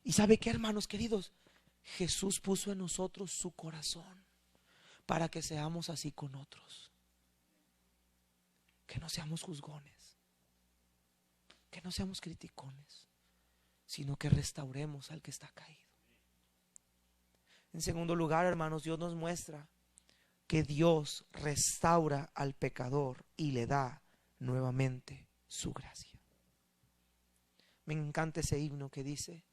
¿Y sabe qué, hermanos queridos? Jesús puso en nosotros su corazón para que seamos así con otros. Que no seamos juzgones, que no seamos criticones, sino que restauremos al que está caído. En segundo lugar, hermanos, Dios nos muestra que Dios restaura al pecador y le da nuevamente su gracia. Me encanta ese himno que dice: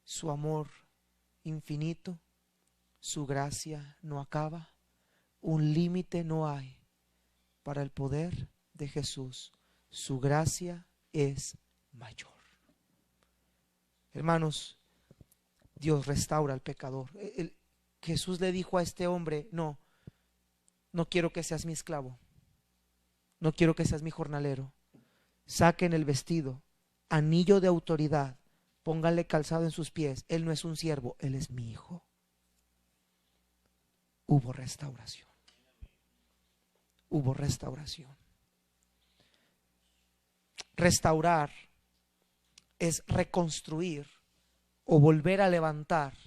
su amor infinito, su gracia no acaba, un límite no hay para el poder de Jesús, su gracia es mayor. Hermanos, Dios restaura al pecador. Jesús le dijo a este hombre: no quiero que seas mi esclavo, no quiero que seas mi jornalero. Saquen el vestido, anillo de autoridad, pónganle calzado en sus pies. Él no es un siervo, él es mi hijo. Hubo restauración. Hubo restauración. Restaurar es reconstruir o volver a levantar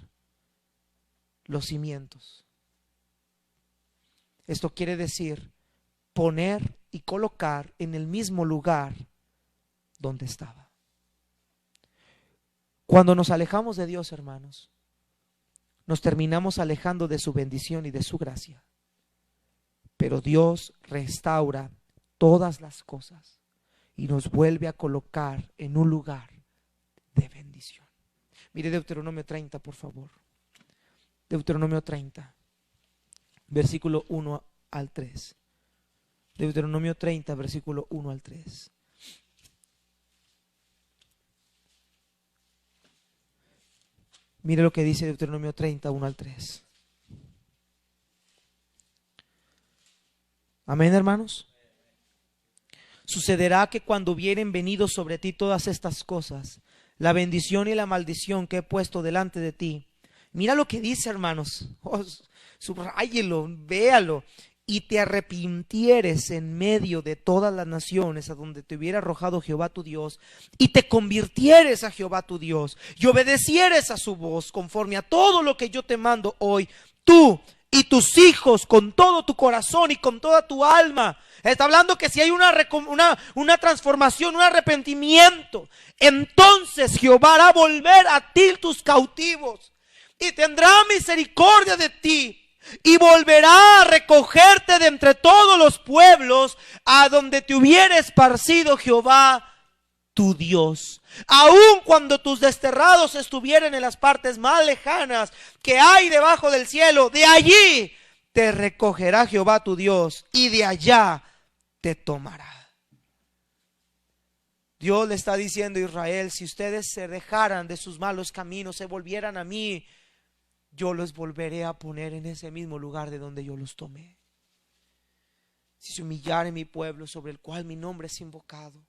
los cimientos. Esto quiere decir poner y colocar en el mismo lugar donde estaba. Cuando nos alejamos de Dios, hermanos, nos terminamos alejando de su bendición y de su gracia. Pero Dios restaura todas las cosas y nos vuelve a colocar en un lugar de bendición. Mire Deuteronomio 30, por favor. Deuteronomio 30, versículo 1 al 3. Deuteronomio 30, versículo 1 al 3. Mire lo que dice Deuteronomio 30, 1 al 3. Amén, hermanos. Sucederá que cuando hubieren venido sobre ti todas estas cosas, la bendición y la maldición que he puesto delante de ti. Mira lo que dice, hermanos. Oh, subráyelo, véalo. Y te arrepintieres en medio de todas las naciones a donde te hubiera arrojado Jehová tu Dios, y te convirtieres a Jehová tu Dios, y obedecieres a su voz conforme a todo lo que yo te mando hoy, tú y tus hijos con todo tu corazón y con toda tu alma. Está hablando que si hay una transformación, un arrepentimiento, entonces Jehová hará volver a ti tus cautivos y tendrá misericordia de ti. Y volverá a recogerte de entre todos los pueblos a donde te hubiera esparcido Jehová tu Dios. Aun cuando tus desterrados estuvieran en las partes más lejanas que hay debajo del cielo, de allí te recogerá Jehová tu Dios y de allá te tomará. Dios le está diciendo a Israel: si ustedes se dejaran de sus malos caminos, se volvieran a mí, yo los volveré a poner en ese mismo lugar de donde yo los tomé. Si se humillaren mi pueblo sobre el cual mi nombre es invocado,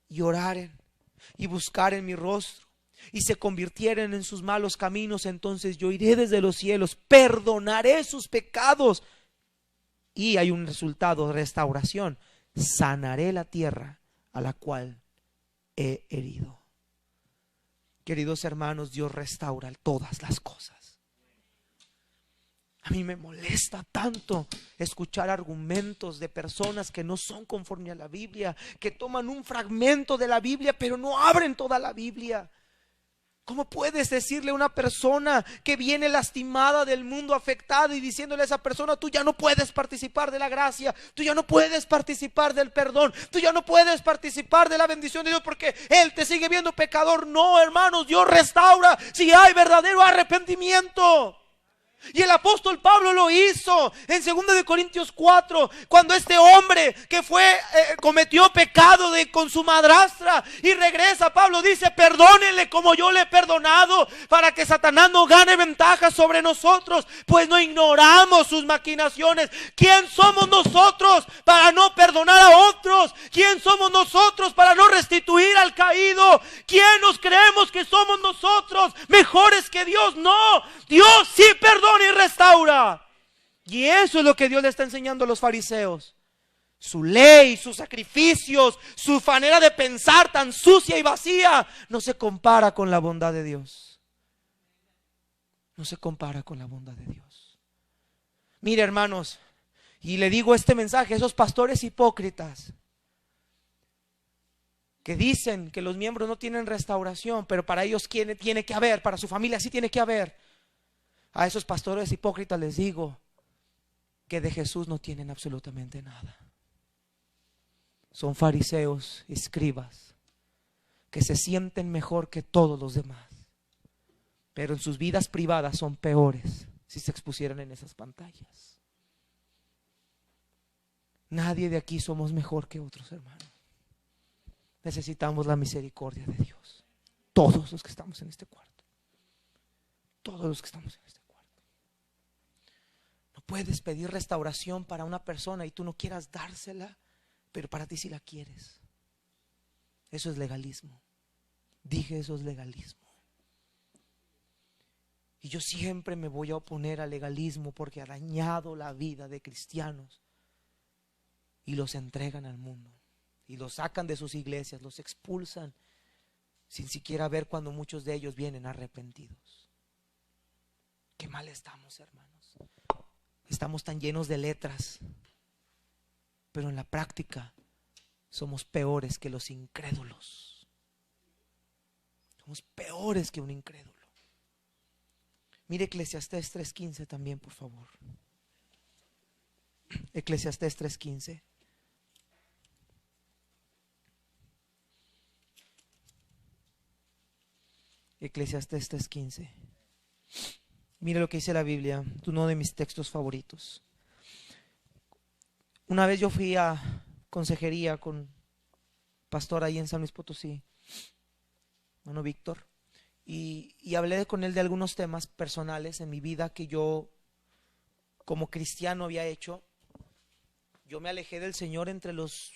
y oraren y buscaren mi rostro, y se convirtieren en sus malos caminos, entonces yo iré desde los cielos, perdonaré sus pecados. Y hay un resultado: restauración. Sanaré la tierra a la cual he herido. Queridos hermanos, Dios restaura todas las cosas. A mí me molesta tanto escuchar argumentos de personas que no son conforme a la Biblia, que toman un fragmento de la Biblia pero no abren toda la Biblia. ¿Cómo puedes decirle a una persona que viene lastimada del mundo, afectada, y diciéndole a esa persona: tú ya no puedes participar de la gracia, tú ya no puedes participar del perdón, tú ya no puedes participar de la bendición de Dios porque Él te sigue viendo pecador? No, hermanos, Dios restaura si hay verdadero arrepentimiento. Y el apóstol Pablo lo hizo en 2 de Corintios 4, cuando este hombre que cometió pecado con su madrastra y regresa. Pablo dice: perdónenle como yo le he perdonado, para que Satanás no gane ventaja sobre nosotros, pues no ignoramos sus maquinaciones. ¿Quién somos nosotros para no perdonar a otros? ¿Quién somos nosotros para no restituir al caído? ¿Quién nos creemos que somos nosotros mejores que Dios? No, Dios sí perdona y restaura. Y eso es lo que Dios le está enseñando a los fariseos. Su ley, sus sacrificios, su manera de pensar tan sucia y vacía no se compara con la bondad de Dios. No se compara con la bondad de Dios. Mire, hermanos, y le digo este mensaje a esos pastores hipócritas que dicen que los miembros no tienen restauración, pero para ellos tiene que haber, para su familia sí tiene que haber. A esos pastores hipócritas les digo que de Jesús no tienen absolutamente nada. Son fariseos, escribas, que se sienten mejor que todos los demás, pero en sus vidas privadas son peores si se expusieran en esas pantallas. Nadie de aquí somos mejor que otros, hermanos. Necesitamos la misericordia de Dios. Todos los que estamos en este cuarto. Todos los que estamos en este cuarto. No puedes pedir restauración para una persona y tú no quieras dársela, pero para ti sí la quieres. Eso es legalismo. Dije, eso es legalismo. Y yo siempre me voy a oponer al legalismo porque ha dañado la vida de cristianos y los entregan al mundo y los sacan de sus iglesias, los expulsan sin siquiera ver cuando muchos de ellos vienen arrepentidos. Qué mal estamos, hermanos. Estamos tan llenos de letras, pero en la práctica somos peores que los incrédulos. Somos peores que un incrédulo. Mire Eclesiastés 3:15 también, por favor. Eclesiastés 3:15. Eclesiastés 3:15. Mire lo que dice la Biblia, uno de mis textos favoritos. Una vez yo fui a consejería con pastor ahí en San Luis Potosí, hermano Víctor, y hablé con él de algunos temas personales en mi vida que yo como cristiano había hecho. Yo me alejé del Señor entre los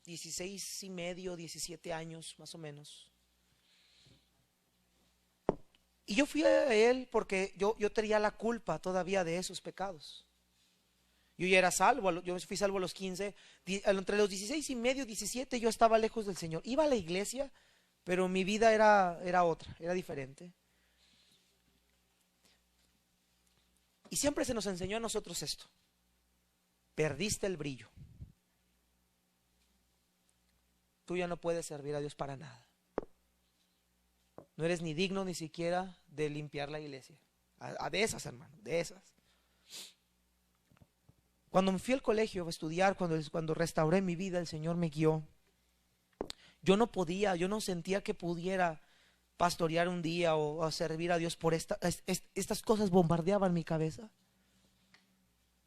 16 y medio, 17 años más o menos. Y yo fui a él porque yo tenía la culpa todavía de esos pecados. Yo ya era salvo, yo fui salvo a los 15, entre los 16 y medio, 17 yo estaba lejos del Señor. Iba a la iglesia, pero mi vida era otra, era diferente. Y siempre se nos enseñó a nosotros esto: perdiste el brillo. Tú ya no puedes servir a Dios para nada. No eres ni digno ni siquiera de limpiar la iglesia. De esas, hermano, de esas. Cuando me fui al colegio a estudiar, cuando restauré mi vida, el Señor me guió. Yo no sentía que pudiera pastorear un día o servir a Dios por estas cosas bombardeaban mi cabeza.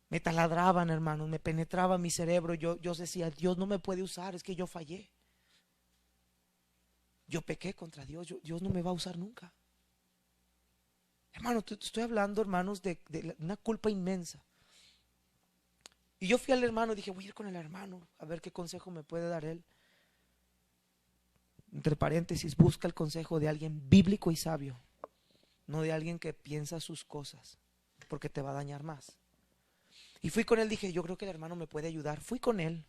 Me taladraban, hermanos, me penetraba mi cerebro. Yo decía, Dios no me puede usar, es que yo fallé. Yo pequé contra Dios, Dios no me va a usar nunca. Hermano, estoy hablando, hermanos, de una culpa inmensa. Y yo fui al hermano y dije, voy a ir con el hermano a ver qué consejo me puede dar él. Entre paréntesis, busca el consejo de alguien bíblico y sabio, no de alguien que piensa sus cosas, porque te va a dañar más. Y fui con él, dije, yo creo que el hermano me puede ayudar. Fui con él.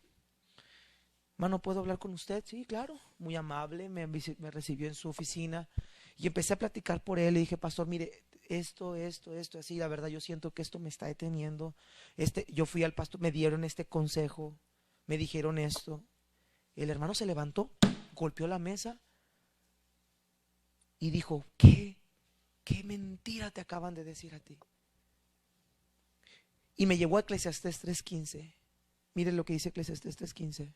Hermano, ¿puedo hablar con usted? Sí, claro. Muy amable, me recibió en su oficina y empecé a platicar por él. Le dije, pastor, mire, esto, así, la verdad yo siento que esto me está deteniendo. Yo fui al pastor, me dieron este consejo, me dijeron esto. El hermano se levantó, golpeó la mesa y dijo, ¿qué mentira te acaban de decir a ti? Y me llevó a Eclesiastés 3:15. Miren lo que dice Eclesiastés 3:15.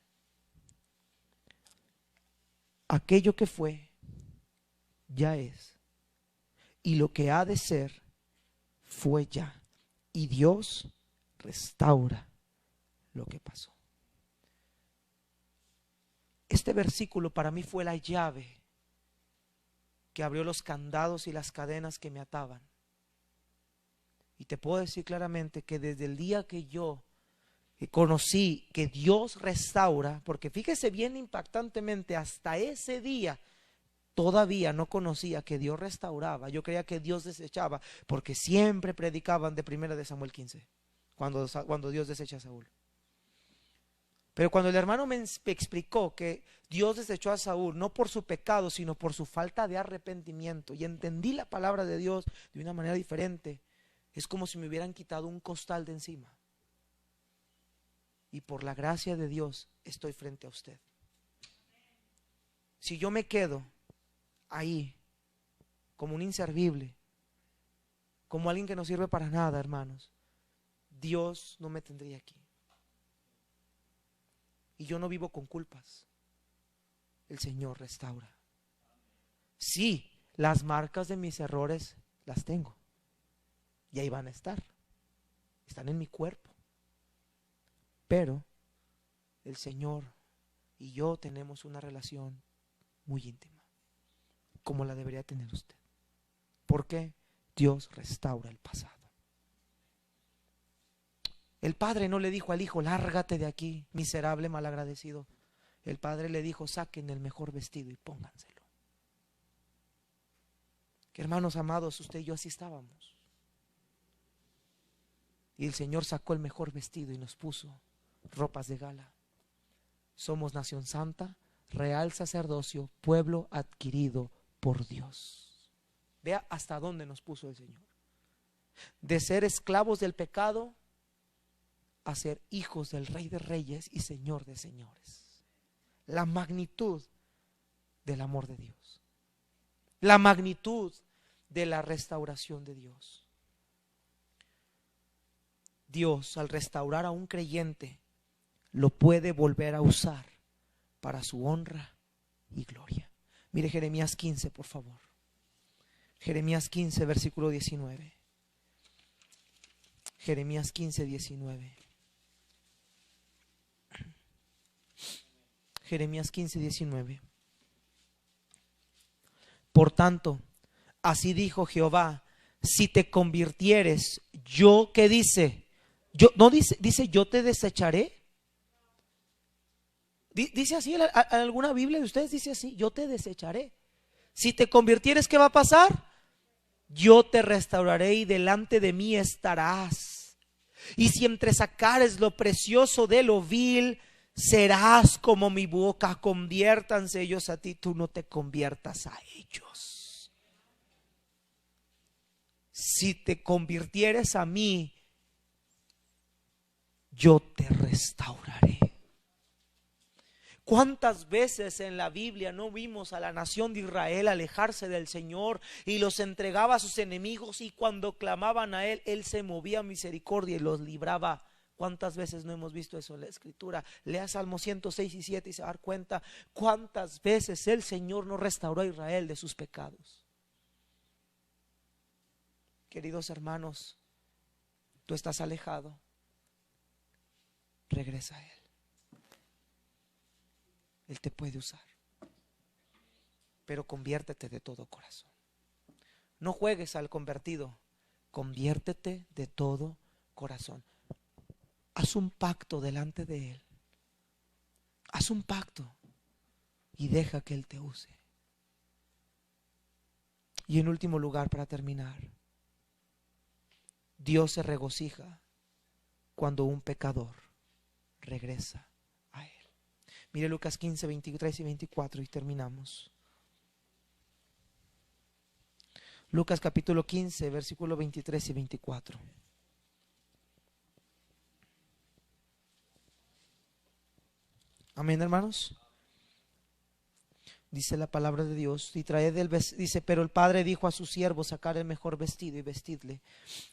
Aquello que fue, ya es, y lo que ha de ser, fue ya, y Dios restaura lo que pasó. Este versículo para mí fue la llave que abrió los candados y las cadenas que me ataban. Y te puedo decir claramente que desde el día que yo conocí que Dios restaura, porque fíjese bien impactantemente, hasta ese día todavía no conocía que Dios restauraba. Yo creía que Dios desechaba, porque siempre predicaban de 1 de Samuel 15, cuando Dios desecha a Saúl. Pero cuando el hermano me explicó que Dios desechó a Saúl no por su pecado, sino por su falta de arrepentimiento, y entendí la palabra de Dios de una manera diferente, es como si me hubieran quitado un costal de encima. Y por la gracia de Dios estoy frente a usted. Si yo me quedo ahí como un inservible, como alguien que no sirve para nada, hermanos, Dios no me tendría aquí. Y yo no vivo con culpas. El Señor restaura. Sí, las marcas de mis errores las tengo. Y ahí van a estar. Están en mi cuerpo. Pero el Señor y yo tenemos una relación muy íntima, como la debería tener usted. Porque Dios restaura el pasado. El padre no le dijo al hijo, lárgate de aquí, miserable malagradecido. El padre le dijo, saquen el mejor vestido y pónganselo. Que hermanos amados, usted y yo así estábamos. Y el Señor sacó el mejor vestido y nos puso ropas de gala. Somos nación santa, real sacerdocio, pueblo adquirido por Dios. Vea hasta dónde nos puso el Señor. De ser esclavos del pecado a ser hijos del Rey de Reyes y Señor de Señores. La magnitud del amor de Dios. La magnitud de la restauración de Dios. Dios, al restaurar a un creyente, lo puede volver a usar para su honra y gloria. Mire Jeremías 15, por favor. Jeremías 15, versículo 19. Jeremías 15, 19. Jeremías 15, 19. Por tanto, así dijo Jehová, si te convirtieres, yo, ¿qué dice? Yo, no dice yo te desecharé. Dice así, en alguna Biblia de ustedes dice así, yo te desecharé. Si te convirtieres, ¿qué va a pasar? Yo te restauraré y delante de mí estarás. Y si entresacares lo precioso de lo vil, serás como mi boca. Conviértanse ellos a ti, tú no te conviertas a ellos. Si te convirtieres a mí, yo te restauraré. ¿Cuántas veces en la Biblia no vimos a la nación de Israel alejarse del Señor y los entregaba a sus enemigos, y cuando clamaban a Él, Él se movía a misericordia y los libraba? ¿Cuántas veces no hemos visto eso en la Escritura? Lea Salmo 106 y 7 y se va a dar cuenta cuántas veces el Señor no restauró a Israel de sus pecados. Queridos hermanos, tú estás alejado, regresa a Él. Él te puede usar, pero conviértete de todo corazón. No juegues al convertido, conviértete de todo corazón. Haz un pacto delante de Él. Haz un pacto y deja que Él te use. Y en último lugar, para terminar, Dios se regocija cuando un pecador regresa a Él. Mire Lucas 15, 23 y 24 y terminamos. Lucas capítulo 15, versículo 23 y 24. Amén, hermanos. Dice la palabra de Dios, y traed el vestido, dice, pero el padre dijo a sus siervos, sacar el mejor vestido y vestidle,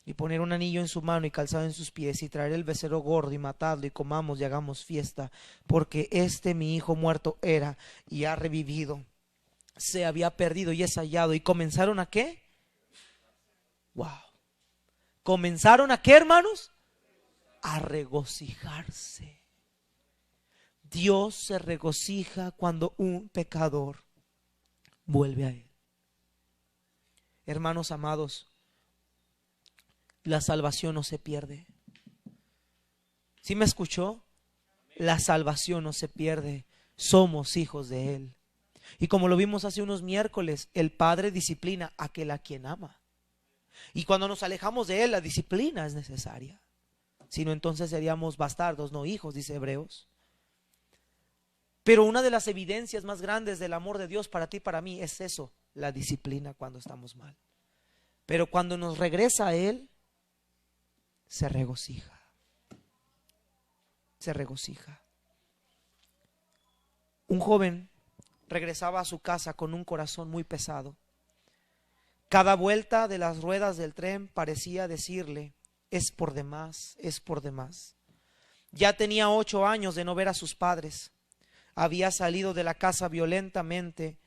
y poner un anillo en su mano y calzado en sus pies, y traer el becerro gordo y matadlo, y comamos y hagamos fiesta, porque mi hijo muerto era y ha revivido, se había perdido y es hallado. Y comenzaron a ¿qué? Wow. ¿Comenzaron a qué, hermanos? A regocijarse. Dios se regocija cuando un pecador vuelve a Él. Hermanos amados, la salvación no se pierde. ¿Sí me escuchó? La salvación no se pierde. Somos hijos de Él. Y como lo vimos hace unos miércoles, el Padre disciplina a aquel a quien ama. Y cuando nos alejamos de Él, la disciplina es necesaria. Si no, entonces seríamos bastardos, no hijos, dice Hebreos. Pero una de las evidencias más grandes del amor de Dios para ti y para mí es eso, la disciplina cuando estamos mal. Pero cuando nos regresa a Él, se regocija. Se regocija. Un joven regresaba a su casa con un corazón muy pesado. Cada vuelta de las ruedas del tren parecía decirle, es por demás, es por demás. Ya tenía 8 años de no ver a sus padres. Había salido de la casa violentamente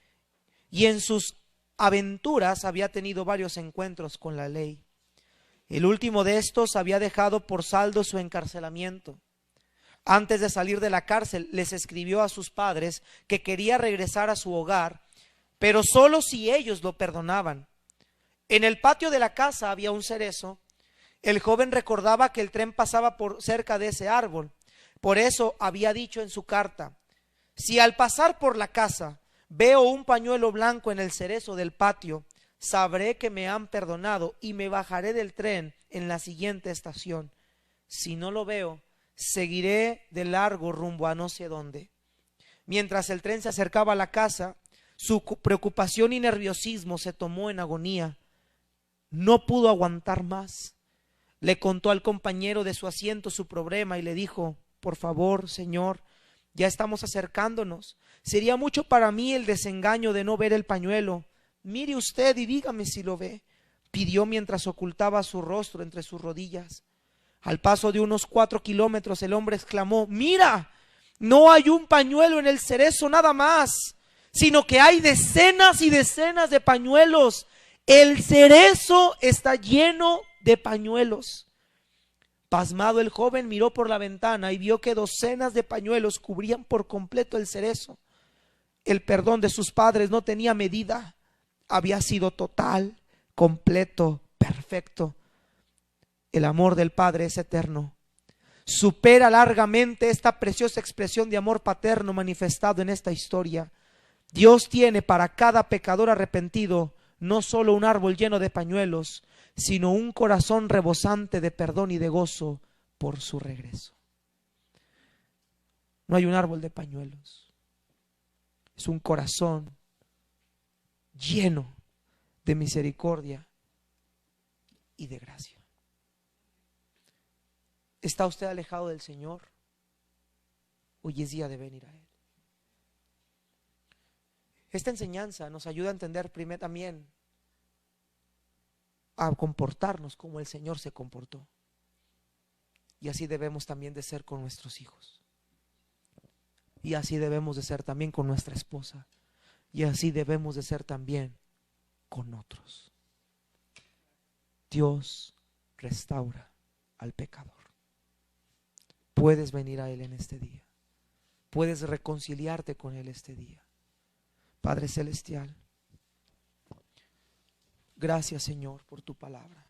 y en sus aventuras había tenido varios encuentros con la ley. El último de estos había dejado por saldo su encarcelamiento. Antes de salir de la cárcel, les escribió a sus padres que quería regresar a su hogar, pero solo si ellos lo perdonaban. En el patio de la casa había un cerezo. El joven recordaba que el tren pasaba por cerca de ese árbol. Por eso había dicho en su carta, si al pasar por la casa veo un pañuelo blanco en el cerezo del patio, sabré que me han perdonado y me bajaré del tren en la siguiente estación. Si no lo veo, seguiré de largo rumbo a no sé dónde. Mientras el tren se acercaba a la casa, su preocupación y nerviosismo se tomó en agonía. No pudo aguantar más. Le contó al compañero de su asiento su problema y le dijo, por favor, señor, ya estamos acercándonos. Sería mucho para mí el desengaño de no ver el pañuelo. Mire usted y dígame si lo ve, pidió mientras ocultaba su rostro entre sus rodillas. Al paso de unos 4 kilómetros el hombre exclamó, mira, no hay un pañuelo en el cerezo nada más, sino que hay decenas y decenas de pañuelos El cerezo está lleno de pañuelos. Pasmado, el joven miró por la ventana y vio que docenas de pañuelos cubrían por completo el cerezo. El perdón de sus padres no tenía medida. Había sido total, completo, perfecto. El amor del Padre es eterno. Supera largamente esta preciosa expresión de amor paterno manifestado en esta historia. Dios tiene para cada pecador arrepentido no solo un árbol lleno de pañuelos, sino un corazón rebosante de perdón y de gozo por su regreso. No hay un árbol de pañuelos, es un corazón lleno de misericordia y de gracia. ¿Está usted alejado del Señor? Hoy es día de venir a Él. Esta enseñanza nos ayuda a entender primero también a comportarnos como el Señor se comportó. Y así debemos también de ser con nuestros hijos. Y así debemos de ser también con nuestra esposa. Y así debemos de ser también con otros. Dios restaura al pecador. Puedes venir a Él en este día. Puedes reconciliarte con Él este día. Padre Celestial, gracias, Señor, por tu palabra.